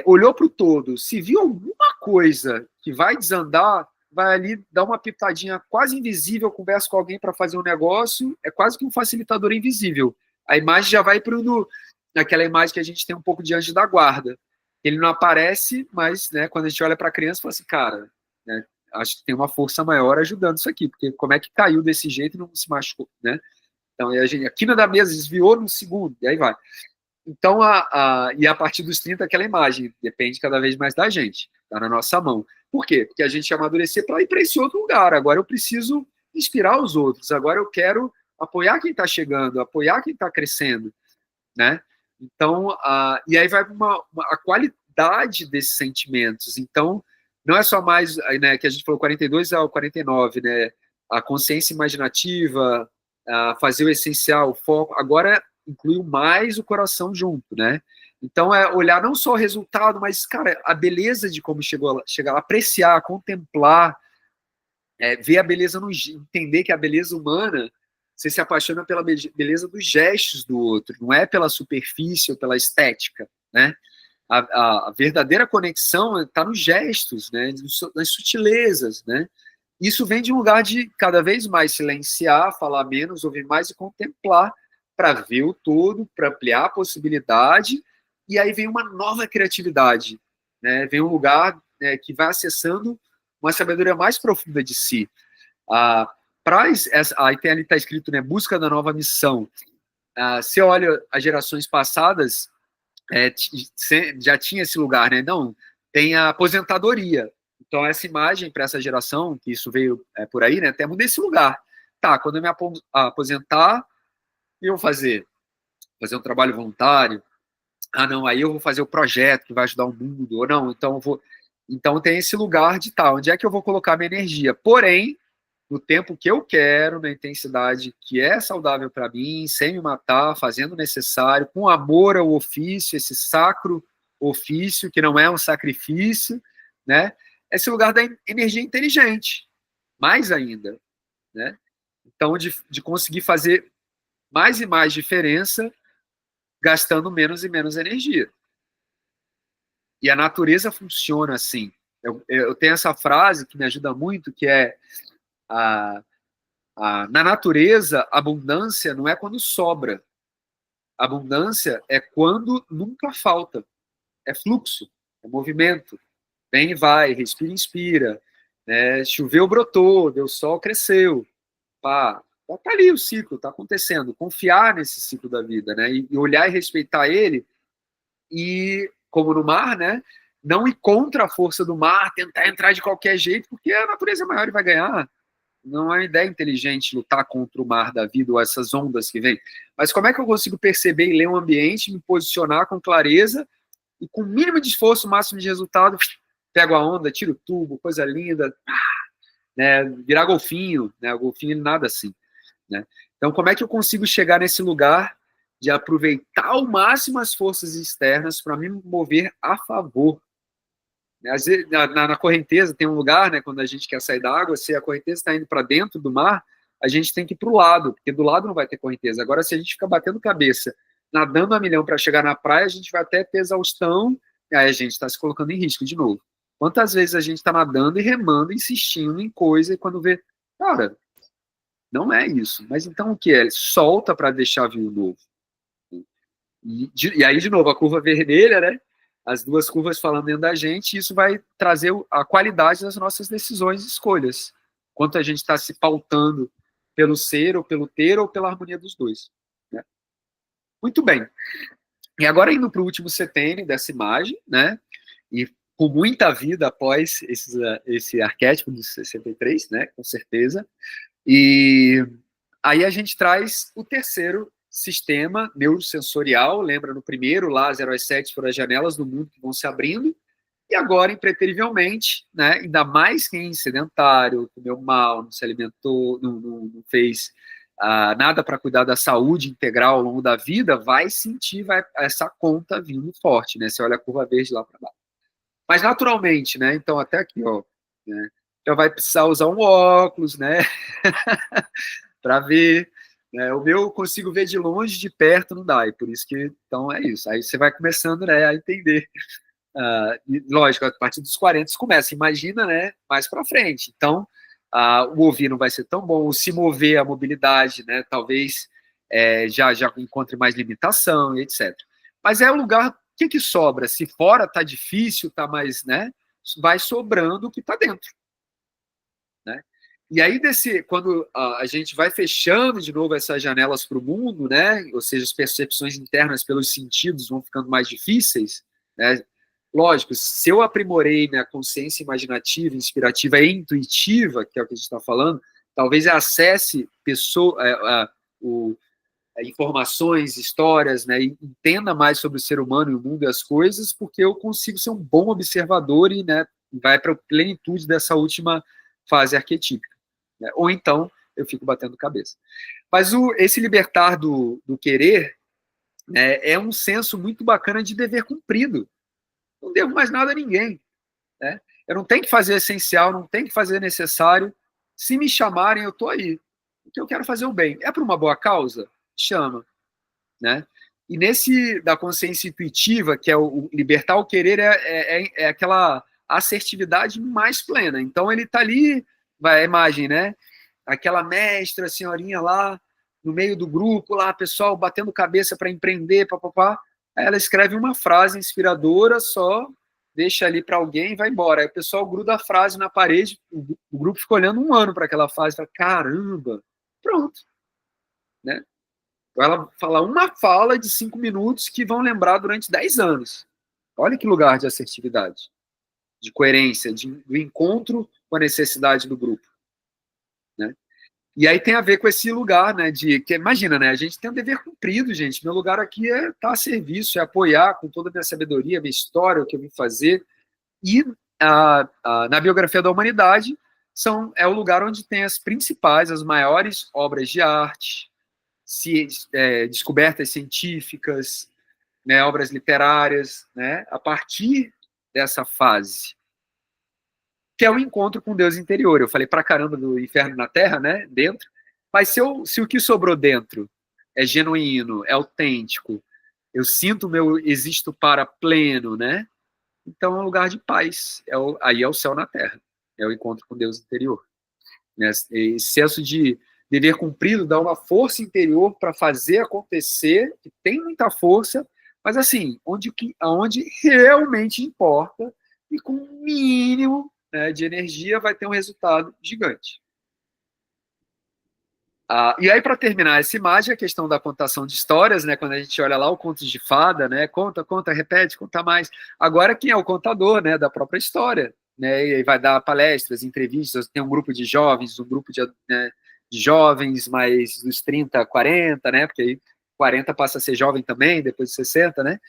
olhou para o todo, se viu alguma coisa que vai desandar, vai ali dar uma pitadinha quase invisível, conversa com alguém para fazer um negócio, é quase que um facilitador invisível. A imagem já vai para aquela imagem que a gente tem um pouco de anjo da guarda. Ele não aparece, mas, né, quando a gente olha para a criança, fala assim, cara, né, acho que tem uma força maior ajudando isso aqui, porque como é que caiu desse jeito e não se machucou, né? Então, a quina da mesa desviou num segundo, e aí vai. Então, e a partir dos 30, aquela imagem depende cada vez mais da gente, está na nossa mão. Por quê? Porque a gente amadurecer para ir para esse outro lugar. Agora eu preciso inspirar os outros, agora eu quero apoiar quem está chegando, apoiar quem está crescendo, né? Então, e aí vai a qualidade desses sentimentos. Então, não é só mais, né, que a gente falou 42 ao 49, né, a consciência imaginativa, fazer o essencial, o foco, agora inclui mais o coração junto, né? Então, é olhar não só o resultado, mas, cara, a beleza de como chegar lá, apreciar, contemplar, ver a beleza, entender que a beleza humana, você se apaixona pela beleza dos gestos do outro, não é pela superfície ou pela estética, né? A verdadeira conexão está nos gestos, né? Nas sutilezas, né? Isso vem de um lugar de cada vez mais silenciar, falar menos, ouvir mais e contemplar, para ver o todo, para ampliar a possibilidade, e aí vem uma nova criatividade, né? Vem um lugar, né, que vai acessando uma sabedoria mais profunda de si. Aí tem ali está escrito, né, busca da nova missão. Você olha as gerações passadas, já tinha esse lugar, né? Não, tem a aposentadoria. Então, essa imagem para essa geração, que isso veio por aí, né? Temos desse lugar. Tá, quando eu me aposentar, o que eu vou fazer? Fazer um trabalho voluntário? Ah, não, aí eu vou fazer o projeto que vai ajudar o mundo. Ou não, então eu vou. Então tem esse lugar de tal, onde é que eu vou colocar minha energia? Porém, no tempo que eu quero, na intensidade que é saudável para mim, sem me matar, fazendo o necessário, com amor ao ofício, esse sacro ofício, que não é um sacrifício, né? Esse lugar da energia inteligente, mais ainda, né? Então, de conseguir fazer mais e mais diferença, gastando menos e menos energia. E a natureza funciona assim. Eu tenho essa frase que me ajuda muito, que é a, na natureza, abundância não é quando sobra. Abundância é quando nunca falta. É fluxo, é movimento. Vem e vai, respira e inspira. Né? Choveu, brotou, deu sol, cresceu. Pá, tá ali o ciclo, tá acontecendo. Confiar nesse ciclo da vida, né? E olhar e respeitar ele. E, como no mar, né? Não ir contra a força do mar, tentar entrar de qualquer jeito, porque a natureza é maior e vai ganhar. Não é uma ideia inteligente lutar contra o mar da vida ou essas ondas que vêm. Mas como é que eu consigo perceber e ler um ambiente, me posicionar com clareza e com o mínimo de esforço, o máximo de resultado, pego a onda, tiro o tubo, coisa linda, né, virar golfinho, né, o golfinho ele nada assim, né? Então como é que eu consigo chegar nesse lugar de aproveitar ao máximo as forças externas para me mover a favor? Às vezes, na correnteza tem um lugar, né, quando a gente quer sair da água, se a correnteza está indo para dentro do mar, a gente tem que ir para o lado, porque do lado não vai ter correnteza. Agora, se a gente fica batendo cabeça, nadando a milhão para chegar na praia, a gente vai até ter exaustão, e aí a gente está se colocando em risco de novo. Quantas vezes a gente está nadando e remando, insistindo em coisa, e quando vê, cara, não é isso. Mas então o que é? Solta para deixar vir o novo. E aí, de novo, a curva vermelha, né? As duas curvas falando dentro da gente, e isso vai trazer a qualidade das nossas decisões e escolhas. Quanto a gente está se pautando pelo ser, ou pelo ter, ou pela harmonia dos dois. Né? Muito bem. E agora, indo para o último setênio dessa imagem, né? E com muita vida após esse arquétipo do 63, né? Com certeza. E aí a gente traz o terceiro sistema neurosensorial, lembra no primeiro, lá 0 às 7 foram as janelas do mundo que vão se abrindo, e agora, impreterivelmente, né, ainda mais quem sedentário, comeu mal, não se alimentou, não fez nada para cuidar da saúde integral ao longo da vida, vai sentir essa conta vindo forte, né? Você olha a curva verde lá para baixo. Mas naturalmente, né? Então, até aqui, ó, né, já vai precisar usar um óculos, né? para ver. Né? O meu eu consigo ver de longe, de perto não dá, e por isso que, então é isso. Aí você vai começando, né, a entender. E, lógico, a partir dos 40 você começa, imagina, né, mais para frente. Então, o ouvir não vai ser tão bom, o se mover, a mobilidade, né, talvez já encontre mais limitação, e etc. Mas é o lugar, o que sobra? Se fora tá difícil, tá mais, né, vai sobrando o que tá dentro. Né? E aí, quando a gente vai fechando de novo essas janelas para o mundo, né? Ou seja, as percepções internas pelos sentidos vão ficando mais difíceis, né? Lógico, se eu aprimorei minha consciência imaginativa, inspirativa e intuitiva, que é o que a gente está falando, talvez eu acesse informações, histórias, né? E entenda mais sobre o ser humano e o mundo e as coisas, porque eu consigo ser um bom observador e, né, vai para a plenitude dessa última fase arquetípica. Né? Ou então eu fico batendo cabeça. Mas esse libertar do querer, né, é um senso muito bacana de dever cumprido. Não devo mais nada a ninguém. Né? Eu não tenho que fazer essencial, não tenho que fazer necessário. Se me chamarem, eu estou aí. Porque eu quero fazer o bem. É para uma boa causa? Chama. Né? E nesse da consciência intuitiva, que é o libertar o querer, é aquela assertividade mais plena. Então ele está ali, vai a imagem, né? Aquela mestra, senhorinha lá, no meio do grupo, lá, pessoal batendo cabeça para empreender, papapá. Aí ela escreve uma frase inspiradora, só deixa ali para alguém e vai embora. Aí o pessoal gruda a frase na parede, o grupo fica olhando um ano para aquela frase, fala, caramba, pronto. Né? Ela fala uma fala de 5 minutos que vão lembrar durante 10 anos. Olha que lugar de assertividade, de coerência, do encontro com a necessidade do grupo. Né? E aí tem a ver com esse lugar, né, de que imagina, né, a gente tem um dever cumprido, gente. Meu lugar aqui é estar a serviço, é apoiar com toda a minha sabedoria, minha história, o que eu vim fazer. E na biografia da humanidade é o lugar onde tem as principais, as maiores obras de arte, descobertas científicas, né, obras literárias, né, a partir dessa fase, que é o encontro com Deus interior. Eu falei pra caramba do inferno na terra, né, dentro, mas se o que sobrou dentro é genuíno, é autêntico, eu sinto o meu existo para pleno, né, então é um lugar de paz, aí é o céu na terra, é o encontro com Deus interior. Né, esse senso de dever cumprido dá uma força interior para fazer acontecer, que tem muita força, mas assim, onde realmente importa, e com o mínimo, né, de energia vai ter um resultado gigante. E aí, para terminar essa imagem, a questão da contação de histórias, né, quando a gente olha lá o conto de fada, né, conta, repete, conta mais. Agora, quem é o contador, né, da própria história? Né, e aí vai dar palestras, entrevistas, tem um grupo de jovens, um grupo né, de jovens, mais dos 30, 40, né, porque aí 40 passa a ser jovem também, depois de 60, né?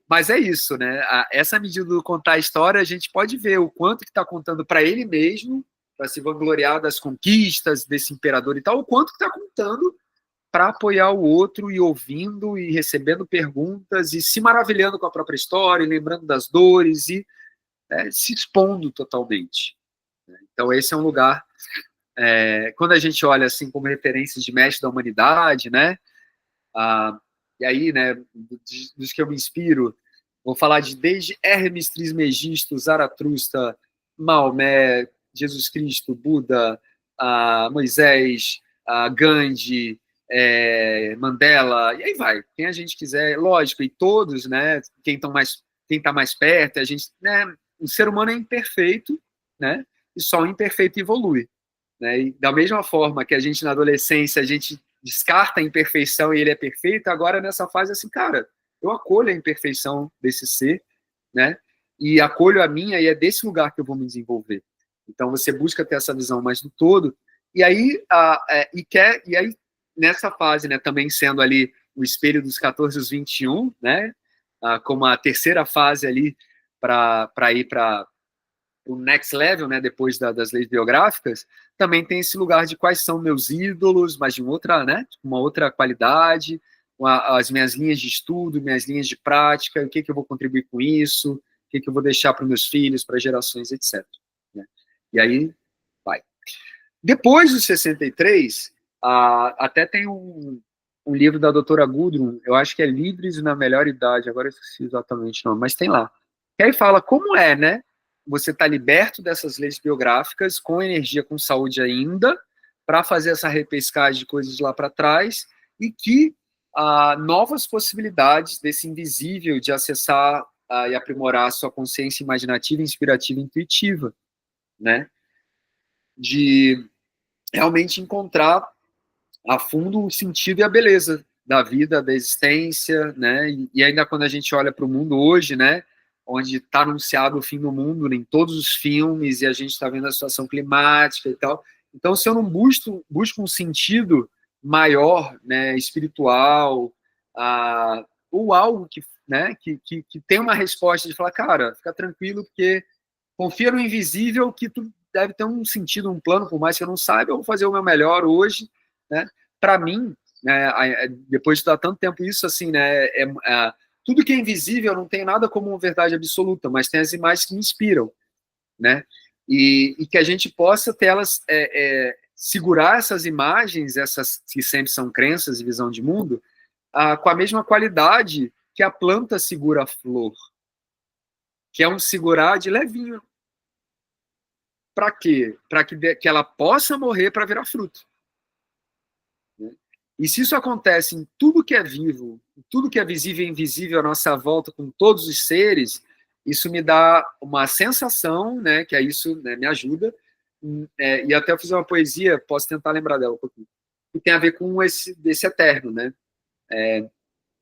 Mas é isso, né? Essa medida do contar a história, a gente pode ver o quanto que está contando para ele mesmo, para se vangloriar das conquistas desse imperador e tal, o quanto que está contando para apoiar o outro e ouvindo e recebendo perguntas e se maravilhando com a própria história, e lembrando das dores e se expondo totalmente. Então esse é um lugar, quando a gente olha assim como referências de mestre da humanidade, né? E aí, né, dos que eu me inspiro, vou falar desde Hermes Trismegisto, Zaratustra, Maomé, Jesus Cristo, Buda, Moisés, Gandhi, Mandela, e aí vai, quem a gente quiser, lógico, e todos, né, quem está mais perto, a gente, né, o ser humano é imperfeito, né, e só o imperfeito evolui. Né, e da mesma forma que a gente na adolescência, a gente descarta a imperfeição e ele é perfeito, agora nessa fase assim, cara, eu acolho a imperfeição desse ser, né? E acolho a minha e é desse lugar que eu vou me desenvolver. Então você busca ter essa visão mais do todo e aí e aí nessa fase, né, também sendo ali o espelho dos 14 aos 21, né? Como a terceira fase ali para ir para o next level, né, depois das leis biográficas, também tem esse lugar de quais são meus ídolos, mas de uma outra qualidade, as minhas linhas de estudo, minhas linhas de prática, o que eu vou contribuir com isso, o que eu vou deixar para os meus filhos, para gerações, etc. Né? E aí, vai. Depois dos 63, até tem um livro da doutora Gudrun, eu acho que é Livres na Melhor Idade, agora eu esqueci exatamente o nome, mas tem lá. Que aí fala como é, né? Você está liberto dessas leis biográficas, com energia, com saúde ainda, para fazer essa repescagem de coisas lá para trás, e que novas possibilidades desse invisível de acessar e aprimorar a sua consciência imaginativa, inspirativa e intuitiva, né? De realmente encontrar a fundo o sentido e a beleza da vida, da existência, né? E ainda quando a gente olha para o mundo hoje, né? Onde está anunciado o fim do mundo em todos os filmes e a gente está vendo a situação climática e tal. Então, se eu não busco um sentido maior, né, espiritual, ou algo que, né, que tem uma resposta de falar, cara, fica tranquilo, porque confia no invisível que tu deve ter um sentido, um plano, por mais que eu não saiba, eu vou fazer o meu melhor hoje, né? Para mim, né, depois de estar tanto tempo isso, assim, né, tudo que é invisível não tem nada como uma verdade absoluta, mas tem as imagens que me inspiram, né? E que a gente possa ter elas, segurar essas imagens, essas que sempre são crenças e visão de mundo, com a mesma qualidade que a planta segura a flor, que é um segurar de levinho, Para quê? Para que ela possa morrer para virar fruto. Né? E se isso acontece em tudo que é vivo, em tudo que é visível e invisível à nossa volta, com todos os seres, isso me dá uma sensação, né, que é isso, né, me ajuda. E até eu fiz uma poesia, posso tentar lembrar dela um pouquinho, que tem a ver com desse eterno, né?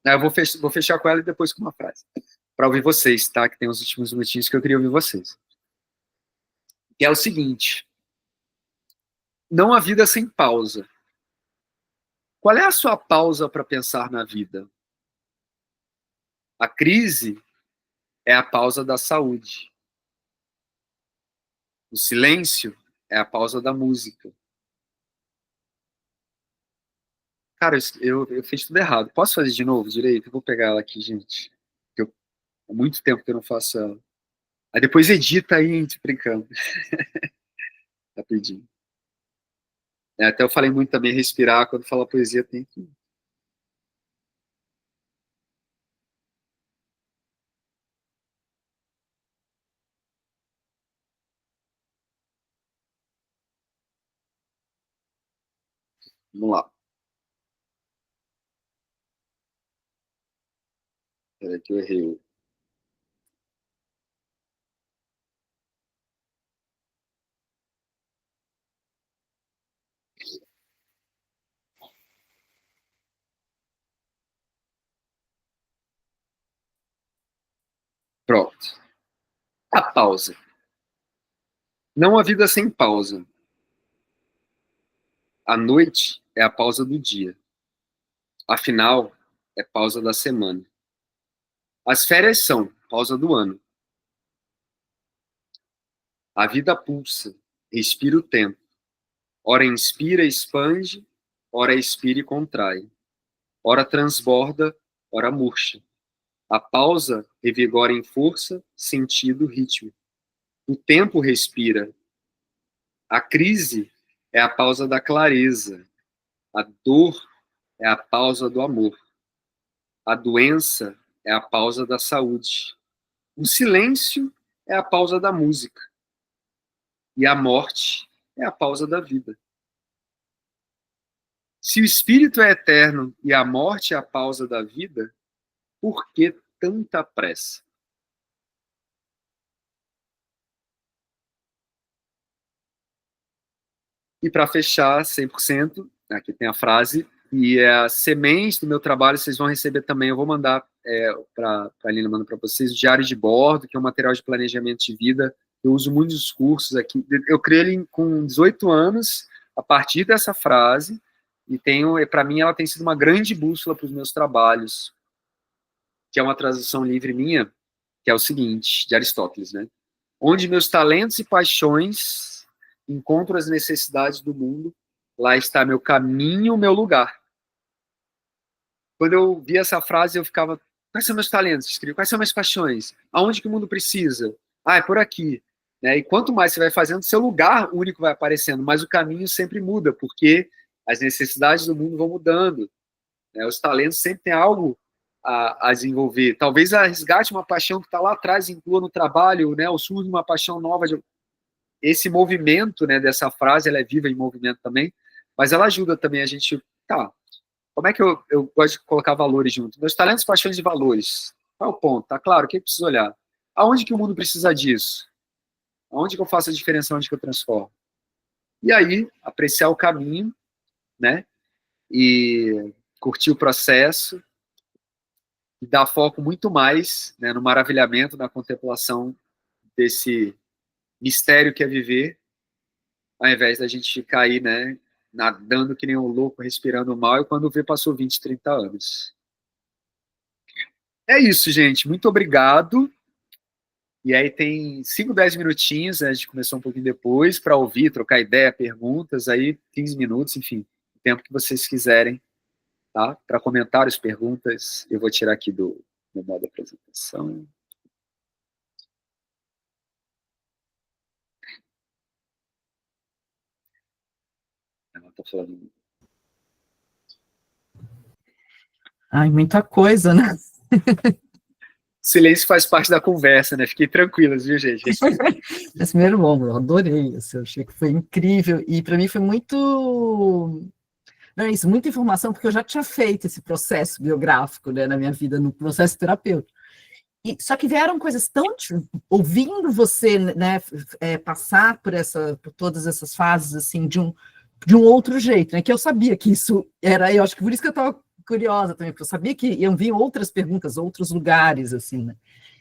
Eu vou fechar com ela e depois com uma frase, para ouvir vocês, tá? Que tem os últimos minutinhos que eu queria ouvir vocês. Que é o seguinte: não há vida sem pausa. Qual é a sua pausa para pensar na vida? A crise é a pausa da saúde. O silêncio é a pausa da música. Cara, eu fiz tudo errado. Posso fazer de novo direito? Eu vou pegar ela aqui, gente. Há muito tempo que eu não faço ela. Aí depois edita aí, gente, brincando. Rapidinho. Até eu falei muito também respirar. Quando fala poesia, tem que. Vamos lá. Peraí que eu errei. Pronto. A pausa. Não há vida sem pausa. A noite é a pausa do dia. Afinal, é pausa da semana. As férias são pausa do ano. A vida pulsa, respira o tempo. Ora inspira e expande, ora expira e contrai. Ora transborda, ora murcha. A pausa revigora em força, sentido, ritmo. O tempo respira. A crise é a pausa da clareza. A dor é a pausa do amor. A doença é a pausa da saúde. O silêncio é a pausa da música. E a morte é a pausa da vida. Se o espírito é eterno e a morte é a pausa da vida, por que tanta pressa? E para fechar 100%, aqui tem a frase, e é a semente do meu trabalho, vocês vão receber também, eu vou mandar para a Lina, mando para vocês, o Diário de Bordo, que é um material de planejamento de vida. Eu uso muitos cursos aqui. Eu criei ele com 18 anos, a partir dessa frase, e para mim, ela tem sido uma grande bússola para os meus trabalhos, que é uma tradução livre minha, que é o seguinte, de Aristóteles, né? Onde meus talentos e paixões encontram as necessidades do mundo, lá está meu caminho, meu lugar. Quando eu vi essa frase, eu ficava, quais são meus talentos? Escrevi, quais são minhas paixões? Aonde que o mundo precisa? Ah, é por aqui. Né? E quanto mais você vai fazendo, seu lugar único vai aparecendo, mas o caminho sempre muda, porque as necessidades do mundo vão mudando. Né? Os talentos sempre têm algo a desenvolver. Talvez a resgate uma paixão que está lá atrás, inclua no trabalho, né? Ou surge uma paixão nova. Esse movimento, né, dessa frase, ela é viva em movimento também, mas ela ajuda também a gente, tá, como é que eu gosto de colocar valores junto? Meus talentos, paixões e valores. Qual é o ponto? Tá claro, o que eu preciso olhar? Aonde que o mundo precisa disso? Aonde que eu faço a diferença, onde que eu transformo? E aí, apreciar o caminho, né? E curtir o processo, e dar foco muito mais, né, no maravilhamento, na contemplação desse mistério que é viver, ao invés da gente ficar aí, né, nadando que nem um louco, respirando mal, e quando vê, passou 20, 30 anos. É isso, gente. Muito obrigado. E aí tem 5, 10 minutinhos, né, a gente começou um pouquinho depois, para ouvir, trocar ideia, perguntas, aí 15 minutos, enfim, o tempo que vocês quiserem, tá? Para comentários, perguntas, eu vou tirar aqui do modo apresentação. Ela tá falando. Ai, muita coisa, né? silêncio faz parte da conversa, né? Fiquem tranquilas, viu, gente? Mas primeiro, bom, eu adorei, assim, eu achei que foi incrível, e para mim foi muito... Não é isso, muita informação, porque eu já tinha feito esse processo biográfico, né, na minha vida, no processo terapêutico. Só que vieram coisas tão... Ouvindo você, né, passar por todas essas fases, assim, de um outro jeito, né, que eu sabia que isso era... Eu acho que por isso que eu estava curiosa também, porque eu sabia que iam vir outras perguntas, outros lugares, assim, né.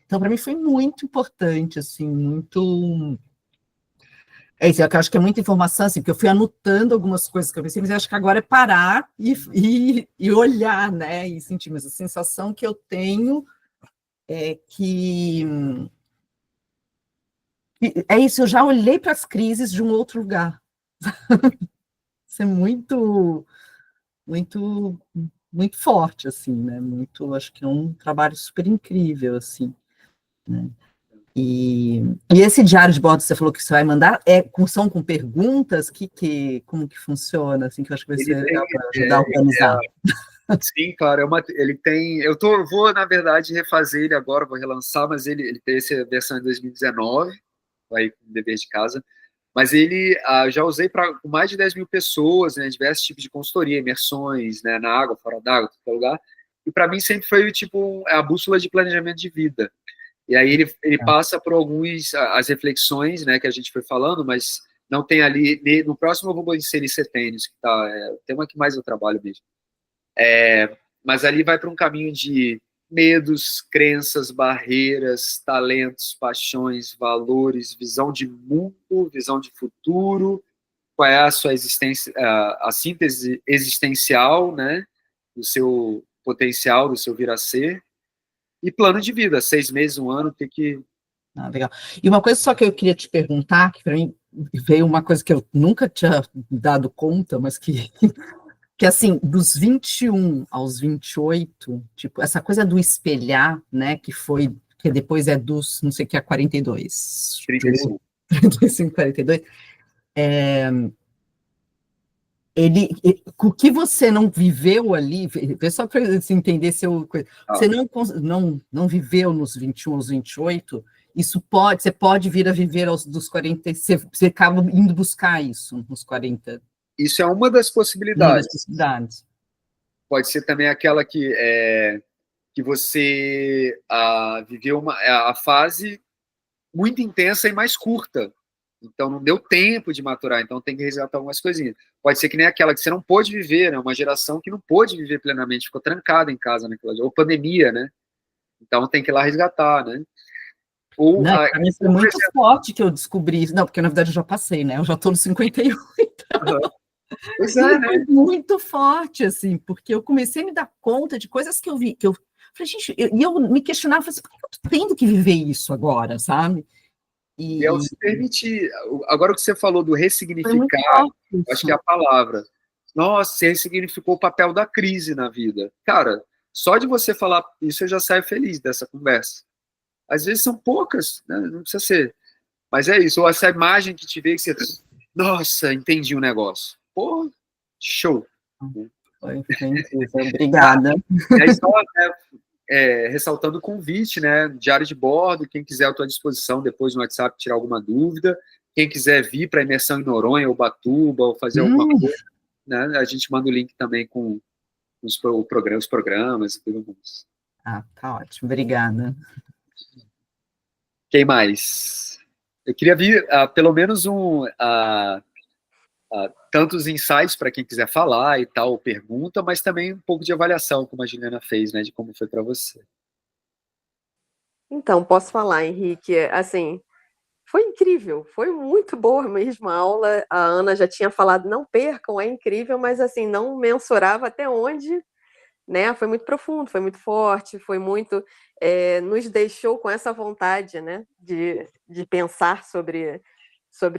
Então, para mim, foi muito importante, assim, muito... É isso, eu acho que é muita informação, assim, porque eu fui anotando algumas coisas que eu pensei, mas eu acho que agora é parar e olhar, né, e sentir, mas a sensação que eu tenho é que é isso, eu já olhei para as crises de um outro lugar. Isso é muito, muito, muito forte, assim, né, muito, acho que é um trabalho super incrível, assim, né. E esse diário de bordo que você falou que você vai mandar, são com perguntas? Como que funciona? Assim, que eu acho que vai ser legal para ajudar a organizar. Sim, claro. Ele tem. Eu vou, na verdade, refazer ele agora, vou relançar, mas ele tem essa versão em 2019, vai com dever de casa. Mas ele já usei para mais de 10 mil pessoas, né, diversos tipos de consultoria, imersões, né, na água, fora d'água, todo lugar. E para mim sempre foi tipo a bússola de planejamento de vida. E aí ele passa por as reflexões, né, que a gente foi falando, mas não tem ali, no próximo eu vou inserir setênios, que é o tema que mais eu trabalho mesmo. Mas ali vai para um caminho de medos, crenças, barreiras, talentos, paixões, valores, visão de mundo, visão de futuro, qual é a sua existência, a síntese existencial, né, do seu potencial, do seu vir a ser, e plano de vida, 6 meses, um ano, tem que... Legal. E uma coisa só que eu queria te perguntar, que para mim veio uma coisa que eu nunca tinha dado conta, mas que assim, dos 21 aos 28, tipo, essa coisa do espelhar, né, que depois é dos, não sei o que, é 42. 35. 35, 42, o que você não viveu ali, só para você entender você não viveu nos 21 aos 28, você pode vir a viver dos 40, você acaba indo buscar isso nos 40. Isso é uma das possibilidades. Uma das possibilidades. Pode ser também aquela que você viveu a fase muito intensa e mais curta. Então, não deu tempo de maturar, então tem que resgatar algumas coisinhas. Pode ser que nem aquela que você não pôde viver, né? Uma geração que não pôde viver plenamente, ficou trancada em casa, ou pandemia, né? Então tem que ir lá resgatar, né? Para mim foi muito forte que eu descobri isso. Não, porque na verdade eu já passei, né? Eu já estou no 58. Pois é, né? Foi muito forte, assim, porque eu comecei a me dar conta de coisas que eu vi, que eu falei, gente, eu me questionava, falei assim, por que eu estou tendo que viver isso agora, sabe? E ao se permitir, agora que você falou do ressignificar, acho que é a palavra. Nossa, você ressignificou o papel da crise na vida. Cara, só de você falar isso eu já saio feliz dessa conversa. Às vezes são poucas, né? Não precisa ser. Mas é isso, ou essa imagem que te veio que você... Nossa, entendi o negócio. Pô, show. Foi incrível, obrigada. E aí só, né, ressaltando o convite, né? Diário de bordo, quem quiser à tua disposição depois no WhatsApp tirar alguma dúvida. Quem quiser vir para a imersão em Noronha, ou Batuba, ou fazer alguma coisa, né? A gente manda o link também com os programas e tudo mais. Tá ótimo, obrigada. Quem mais? Eu queria vir pelo menos tantos insights para quem quiser falar e tal, pergunta, mas também um pouco de avaliação, como a Juliana fez, né, de como foi para você. Então, posso falar, Henrique, assim, foi incrível, foi muito boa mesmo a aula, a Ana já tinha falado, não percam, é incrível, mas assim, não mensurava até onde, né, foi muito profundo, foi muito forte, foi muito, nos deixou com essa vontade, né, de pensar sobre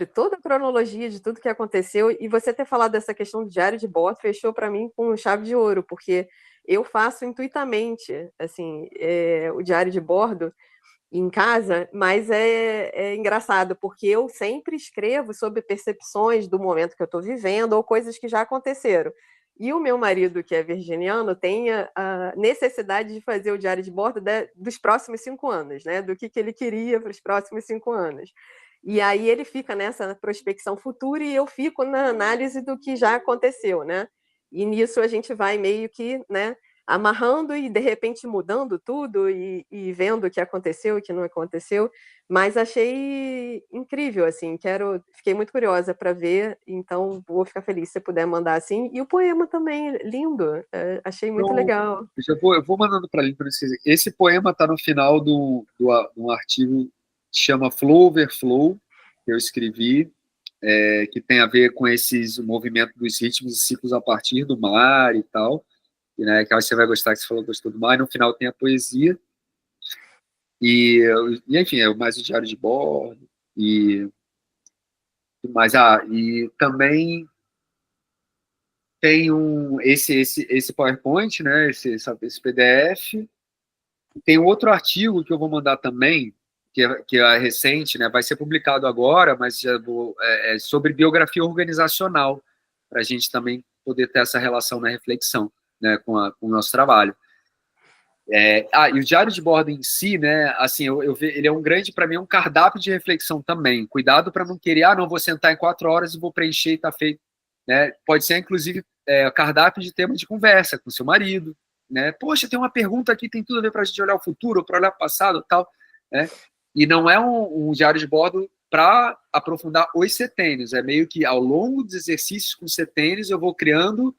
toda a cronologia de tudo que aconteceu, e você ter falado dessa questão do diário de bordo fechou para mim com chave de ouro, porque eu faço intuitamente, assim, o diário de bordo em casa, mas é engraçado, porque eu sempre escrevo sobre percepções do momento que eu estou vivendo ou coisas que já aconteceram. E o meu marido, que é virginiano, tem a necessidade de fazer o diário de bordo dos próximos 5 anos, né? Do que ele queria para os próximos 5 anos. E aí ele fica nessa prospecção futura e eu fico na análise do que já aconteceu, né? E nisso a gente vai meio que, né, amarrando e de repente mudando tudo e vendo o que aconteceu e o que não aconteceu, mas achei incrível, assim, fiquei muito curiosa para ver, então vou ficar feliz se puder mandar assim, e o poema também, lindo, achei muito legal. Eu vou mandando para ali, para vocês. Esse poema está no final de um artigo que chama Flow Over Flow, que eu escrevi, que tem a ver com o movimento dos ritmos e ciclos a partir do mar e tal, né, que você vai gostar, que você falou que gostou do mar, e no final tem a poesia, e enfim, mais o diário de bordo, e também tem esse PowerPoint, né, esse PDF, tem outro artigo que eu vou mandar também, que é recente, né, vai ser publicado agora, mas já é sobre biografia organizacional, para a gente também poder ter essa relação na reflexão, né, com o nosso trabalho. E o diário de bordo em si, né, assim, ele é para mim, um cardápio de reflexão também. Cuidado para não querer, não, vou sentar em 4 horas e vou preencher e tá feito. Né? Pode ser, inclusive, cardápio de tema de conversa com seu marido. Né? Poxa, tem uma pergunta aqui, tem tudo a ver para a gente olhar o futuro, para olhar o passado e tal. Né? E não é um diário de bordo para aprofundar os setênios. É meio que, ao longo dos exercícios com setênios, eu vou criando,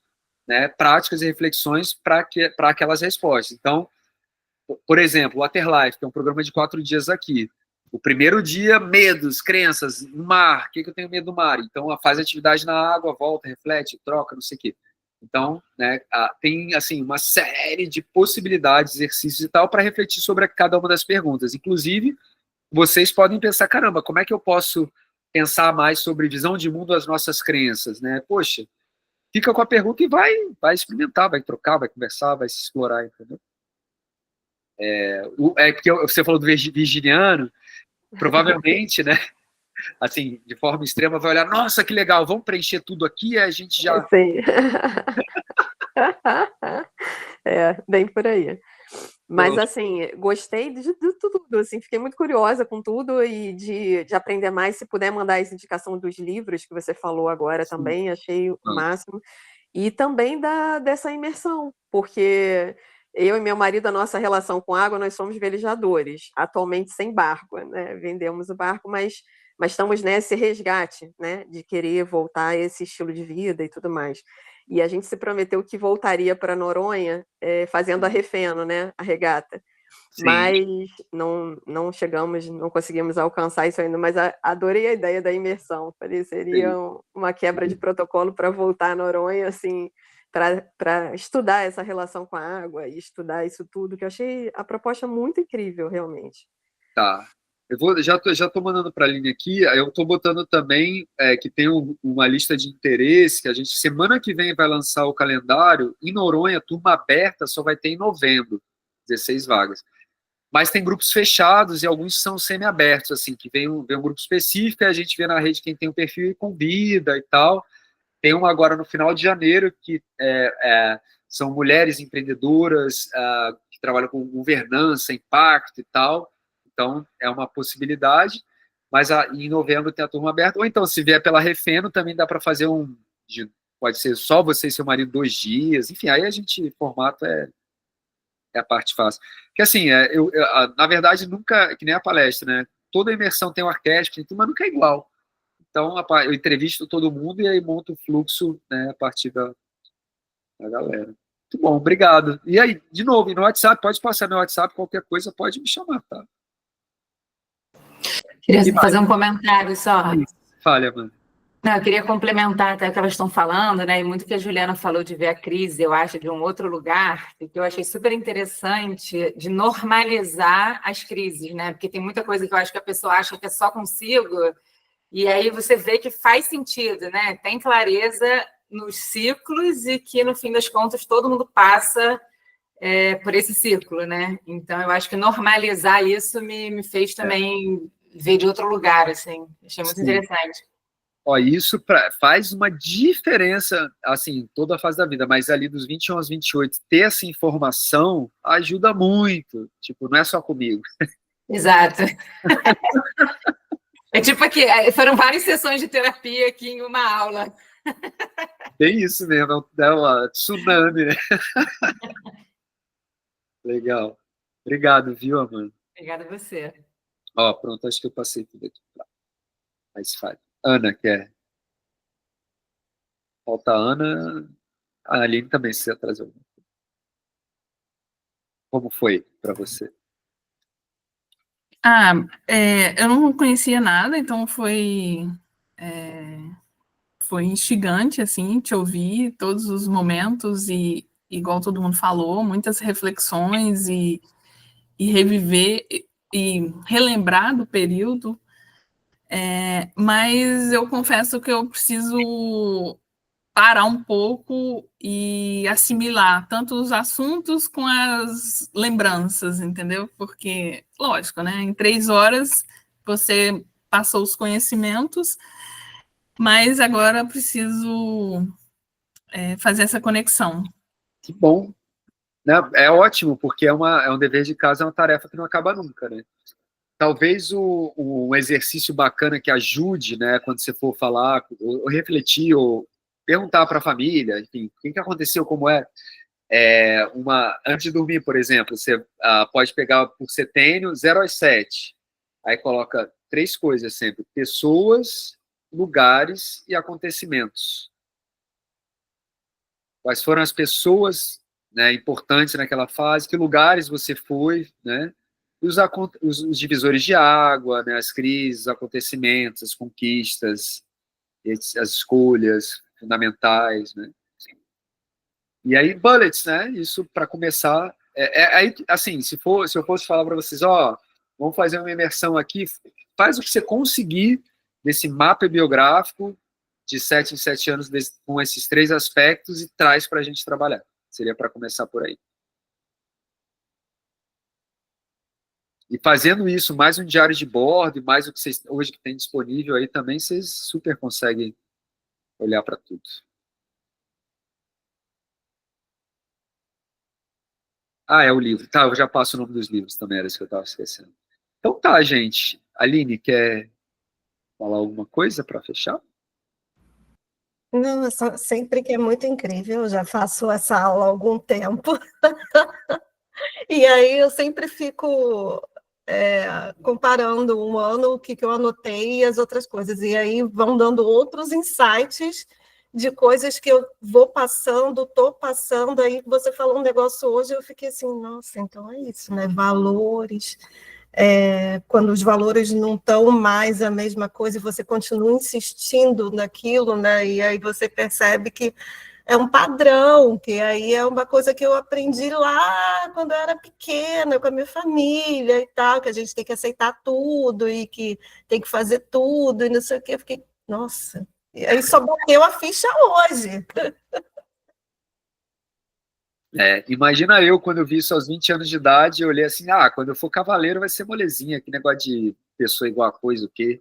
né, práticas e reflexões para aquelas respostas. Então, por exemplo, o Waterlife, que é um programa de 4 dias aqui. O primeiro dia, medos, crenças, mar. O que eu tenho medo do mar? Então, faz atividade na água, volta, reflete, troca, não sei o quê. Então, né, tem assim, uma série de possibilidades, exercícios e tal, para refletir sobre cada uma das perguntas. Inclusive, vocês podem pensar, caramba, como é que eu posso pensar mais sobre visão de mundo das nossas crenças? Né? Poxa, fica com a pergunta e vai experimentar, vai trocar, vai conversar, vai se explorar, entendeu? Porque você falou do virginiano, provavelmente, né, assim, de forma extrema, vai olhar, nossa, que legal, vamos preencher tudo aqui, a gente já... Sim. Bem por aí. Mas, assim, gostei de tudo, assim, fiquei muito curiosa com tudo e de aprender mais, se puder mandar essa indicação dos livros que você falou agora. Sim. Também, achei o máximo. E também dessa imersão, porque... Eu e meu marido, a nossa relação com água, nós somos velejadores, atualmente sem barco, né? Vendemos o barco, mas estamos nesse resgate, né? De querer voltar a esse estilo de vida e tudo mais. E a gente se prometeu que voltaria para Noronha fazendo a Refeno, né? A regata. Sim. Mas não chegamos, não conseguimos alcançar isso ainda, mas adorei a ideia da imersão. Falei, seria uma quebra de protocolo para voltar a Noronha, assim... para estudar essa relação com a água e estudar isso tudo, que eu achei a proposta muito incrível, realmente. Tá. Já estou mandando para a linha aqui, eu estou botando também que tem uma lista de interesse, que a gente, semana que vem, vai lançar o calendário. Em Noronha, turma aberta só vai ter em novembro, 16 vagas. Mas tem grupos fechados e alguns são semi-abertos, assim, que vem um grupo específico e a gente vê na rede quem tem um perfil e convida e tal. Tem um agora no final de janeiro, que são mulheres empreendedoras que trabalham com governança, impacto e tal. Então, é uma possibilidade. Mas em novembro tem a turma aberta. Ou então, se vier pela Refeno, também dá para fazer pode ser só você e seu marido 2 dias. Enfim, aí formato é a parte fácil. Porque assim, na verdade, nunca, que nem a palestra, né? Toda imersão tem um arquétipo, mas nunca é igual. Então, eu entrevisto todo mundo e aí monto o fluxo, né, a partir da galera. Muito bom, obrigado. E aí, de novo, no WhatsApp, pode passar meu WhatsApp, qualquer coisa, pode me chamar, tá? Queria fazer um comentário só. Fale, Amanda. Não, eu queria complementar até o que elas estão falando, né? E muito que a Juliana falou de ver a crise, eu acho, de um outro lugar, que eu achei super interessante de normalizar as crises, né? Porque tem muita coisa que eu acho que a pessoa acha que é só consigo. E aí você vê que faz sentido, né? Tem clareza nos ciclos e que, no fim das contas, todo mundo passa por esse ciclo, né? Então, eu acho que normalizar isso me fez também ver de outro lugar, assim. Achei muito interessante. Ó, isso faz uma diferença, assim, em toda a fase da vida, mas ali dos 21 aos 28, ter essa informação ajuda muito. Tipo, não é só comigo. Exato. É tipo aqui, foram várias sessões de terapia aqui em uma aula. Tem isso mesmo, é uma tsunami, né? Legal. Obrigado, viu, Amanda? Obrigada a você. Ó, pronto, acho que eu passei tudo aqui. Mais fácil. Ana, quer? Falta a Ana. A Aline também, se você atrasou. Como foi para você? Eu não conhecia nada, então foi instigante, assim, te ouvir todos os momentos e, igual todo mundo falou, muitas reflexões e reviver e relembrar do período, mas eu confesso que eu preciso parar um pouco e assimilar tanto os assuntos com as lembranças, entendeu? Porque, lógico, né? Em 3 horas você passou os conhecimentos, mas agora eu preciso fazer essa conexão. Que bom. Né? É ótimo, porque é um dever de casa, é uma tarefa que não acaba nunca, né? Talvez um exercício bacana que ajude, né, quando você for falar, ou refletir, ou perguntar para a família, enfim, o que aconteceu, como antes de dormir, por exemplo, você pode pegar por setênio 0 às 7, aí coloca 3 coisas sempre: pessoas, lugares e acontecimentos. Quais foram as pessoas, né, importantes naquela fase, que lugares você foi, né? E os divisores de água, né, as crises, os acontecimentos, as conquistas, as escolhas fundamentais, né? E aí, bullets, né? Isso para começar. Aí, assim, se eu fosse falar para vocês, ó, vamos fazer uma imersão aqui, faz o que você conseguir desse mapa biográfico de 7 em 7 anos com esses 3 aspectos e traz para a gente trabalhar. Seria para começar por aí. E fazendo isso, mais um diário de bordo, e mais o que vocês hoje que tem disponível aí também, vocês super conseguem olhar para tudo. Ah, é o livro. Tá, eu já passo o nome dos livros também, era isso que eu estava esquecendo. Então tá, gente. Aline, quer falar alguma coisa para fechar? Não, sempre que é muito incrível, eu já faço essa aula há algum tempo. E aí eu sempre fico comparando um ano, o que eu anotei e as outras coisas. E aí vão dando outros insights de coisas que eu vou passando, estou passando. Aí você falou um negócio hoje, eu fiquei assim, nossa, então é isso, né? Valores. Quando os valores não estão mais a mesma coisa e você continua insistindo naquilo, né? E aí você percebe que é um padrão, que aí é uma coisa que eu aprendi lá quando eu era pequena, com a minha família e tal, que a gente tem que aceitar tudo e que tem que fazer tudo e não sei o quê. Eu fiquei, nossa, e aí só bateu a ficha hoje. Imagina eu, quando eu vi isso aos 20 anos de idade, eu olhei assim, quando eu for cavaleiro vai ser molezinha, que negócio de pessoa igual a coisa, o quê?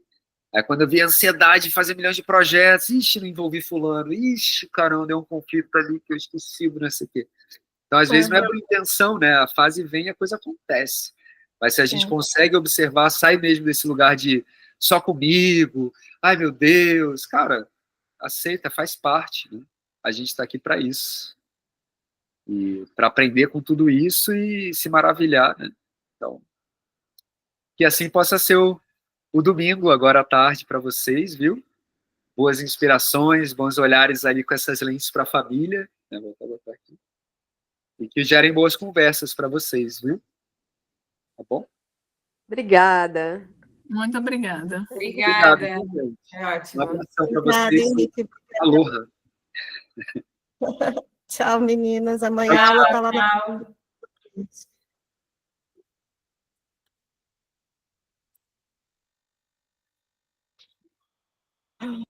Aí quando eu vi a ansiedade de fazer milhões de projetos, ixi, não envolvi fulano, ixi, caramba, deu um conflito ali que eu esqueci, não sei o quê. Então, às vezes, não é por intenção, né? A fase vem e a coisa acontece. Mas se a gente consegue observar, sai mesmo desse lugar de só comigo, ai meu Deus, cara, aceita, faz parte, né? A gente está aqui para isso. E para aprender com tudo isso e se maravilhar, né? Então, que assim possa ser o domingo, agora à tarde, para vocês, viu? Boas inspirações, bons olhares ali com essas lentes para a família, né? Vou botar aqui. E que gerem boas conversas para vocês, viu? Tá bom? Obrigada. Muito obrigada. Obrigada. Obrigado, É ótimo. um abração para Obrigada, vocês. Henrique. Aloha. Tchau, meninas. Amanhã a aula está lá na. Tchau.